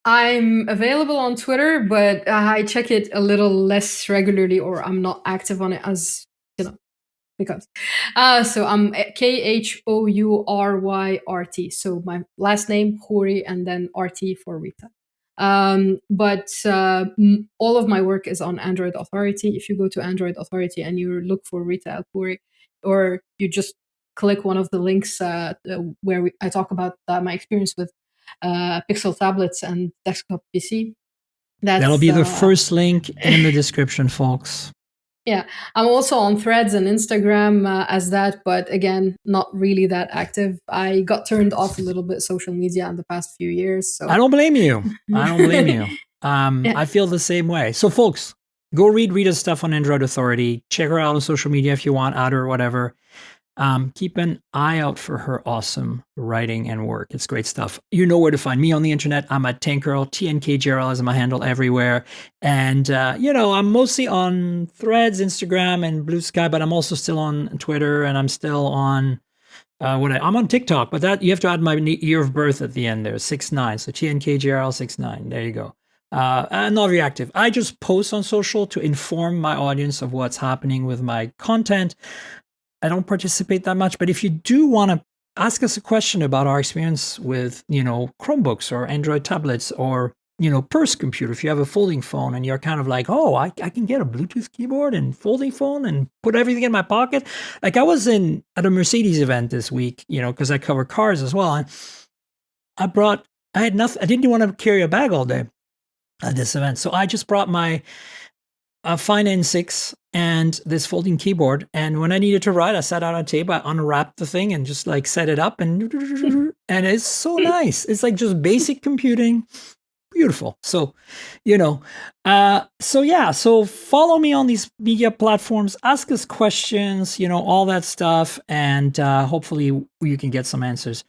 I'm available on Twitter, but I check it a little less regularly, or I'm not active on it as, because. So I'm KHOURYRT. So my last name, Khoury, and then RT for Rita. But all of my work is on Android Authority. If you go to Android Authority and you look for Rita El Khoury, or you just click one of the links where I talk about my experience with Pixel tablets and desktop PC. That'll be the first link in the description, folks. Yeah, I'm also on Threads and Instagram as that, but again, not really that active. I got turned off a little bit social media in the past few years. So I don't blame you. I feel the same way. So folks, go read Rita's stuff on Android Authority. Check her out on social media if you want, add her or whatever. Keep an eye out for her awesome writing and work. It's great stuff. You know where to find me on the internet. I'm at Tankgirl. TNKGRL is my handle everywhere. And, I'm mostly on Threads, Instagram, and Blue Sky, but I'm also still on Twitter, and I'm still on, I'm on TikTok, but that you have to add my year of birth at the end there, 6'9". So TNKGRL69. There you go. I'm not very active. I just post on social to inform my audience of what's happening with my content. I don't participate that much, but if you do want to ask us a question about our experience with, Chromebooks or Android tablets or, Purse computer, if you have a folding phone and you're kind of like, oh, I can get a Bluetooth keyboard and folding phone and put everything in my pocket. Like I was at a Mercedes event this week, because I cover cars as well. And I had nothing. I didn't want to carry a bag all day at this event. So I just brought my Fine N6 and this folding keyboard. And when I needed to write, I sat on a table, I unwrapped the thing and just like set it up and it's so nice. It's like just basic computing. Beautiful. So, so follow me on these media platforms, ask us questions, all that stuff. And hopefully you can get some answers.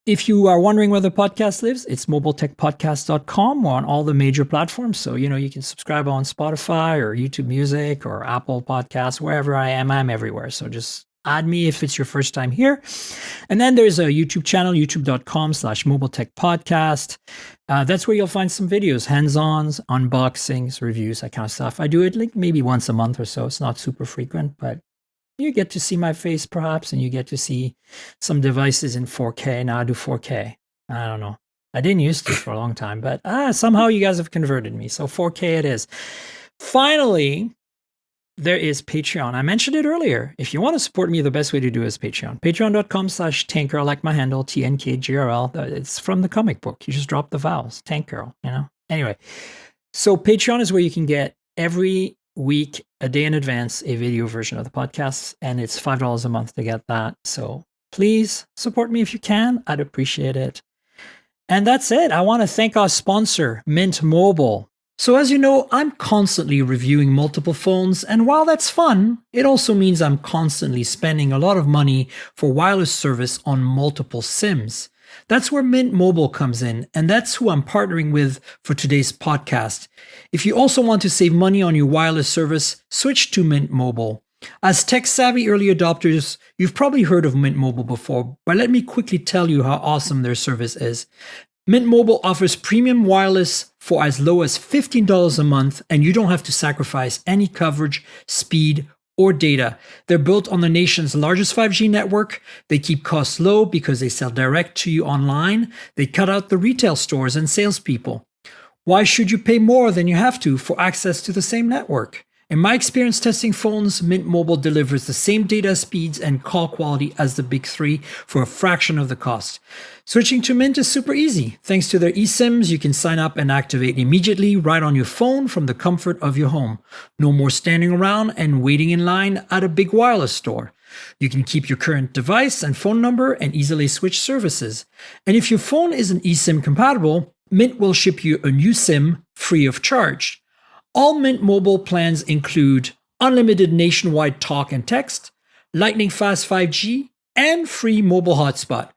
If you are wondering where the podcast lives, it's mobiletechpodcast.com or on all the major platforms. So, you can subscribe on Spotify or YouTube Music or Apple Podcasts, wherever I am, I'm everywhere. So just add me if it's your first time here. And then there's a YouTube channel, youtube.com/mobiletechpodcast. That's where you'll find some videos, hands-ons, unboxings, reviews, that kind of stuff. I do it like maybe once a month or so. It's not super frequent, but you get to see my face perhaps, and you get to see some devices in 4K. Now I do 4K. I don't know. I didn't used to for a long time, but somehow you guys have converted me. So 4K it is. Finally, there is Patreon. I mentioned it earlier. If you want to support me, the best way to do it is Patreon. Patreon.com/Tankgirl, like my handle, TNKGRL. It's from the comic book. You just drop the vowels. Tankgirl, Anyway, so Patreon is where you can get every week, a day in advance, a video version of the podcast, and it's $5 a month to get that. So please support me if you can. I'd appreciate it. And that's it. I want to thank our sponsor, Mint Mobile. So as you know, I'm constantly reviewing multiple phones, and while that's fun, it also means I'm constantly spending a lot of money for wireless service on multiple SIMs. That's where Mint Mobile comes in, and that's who I'm partnering with for today's podcast. If you also want to save money on your wireless service, switch to Mint Mobile. As tech-savvy early adopters, you've probably heard of Mint Mobile before, but let me quickly tell you how awesome their service is. Mint Mobile offers premium wireless for as low as $15 a month, and you don't have to sacrifice any coverage, speed, or data. They're built on the nation's largest 5G network. They keep costs low because they sell direct to you online. They cut out the retail stores and salespeople. Why should you pay more than you have to for access to the same network? In my experience testing phones, Mint Mobile delivers the same data speeds and call quality as the big three for a fraction of the cost. Switching to Mint is super easy. Thanks to their eSIMs, you can sign up and activate immediately right on your phone from the comfort of your home. No more standing around and waiting in line at a big wireless store. You can keep your current device and phone number and easily switch services. And if your phone isn't eSIM compatible, Mint will ship you a new SIM free of charge. All Mint Mobile plans include unlimited nationwide talk and text, lightning fast 5G, and free mobile hotspot.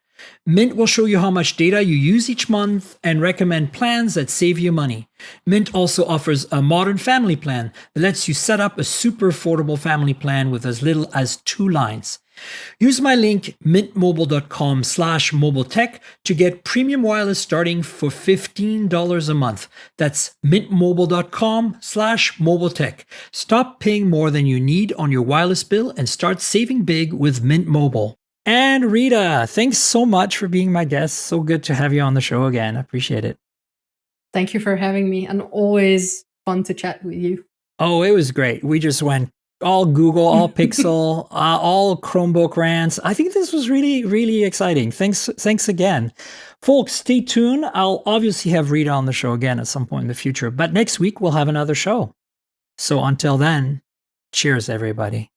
Mint will show you how much data you use each month and recommend plans that save you money. Mint also offers a modern family plan that lets you set up a super affordable family plan with as little as 2 lines. Use my link mintmobile.com/mobiletech to get premium wireless starting for $15 a month. That's mintmobile.com/mobiletech. Stop paying more than you need on your wireless bill and start saving big with Mint Mobile. And Rita, thanks so much for being my guest. So good to have you on the show again. I appreciate it. Thank you for having me, and always fun to chat with you. Oh, it was great. We just went all Google, all Pixel, all Chromebook rants. I think this was really, really exciting. Thanks again. Folks, stay tuned. I'll obviously have Rita on the show again at some point in the future, but next week we'll have another show. So until then, cheers, everybody.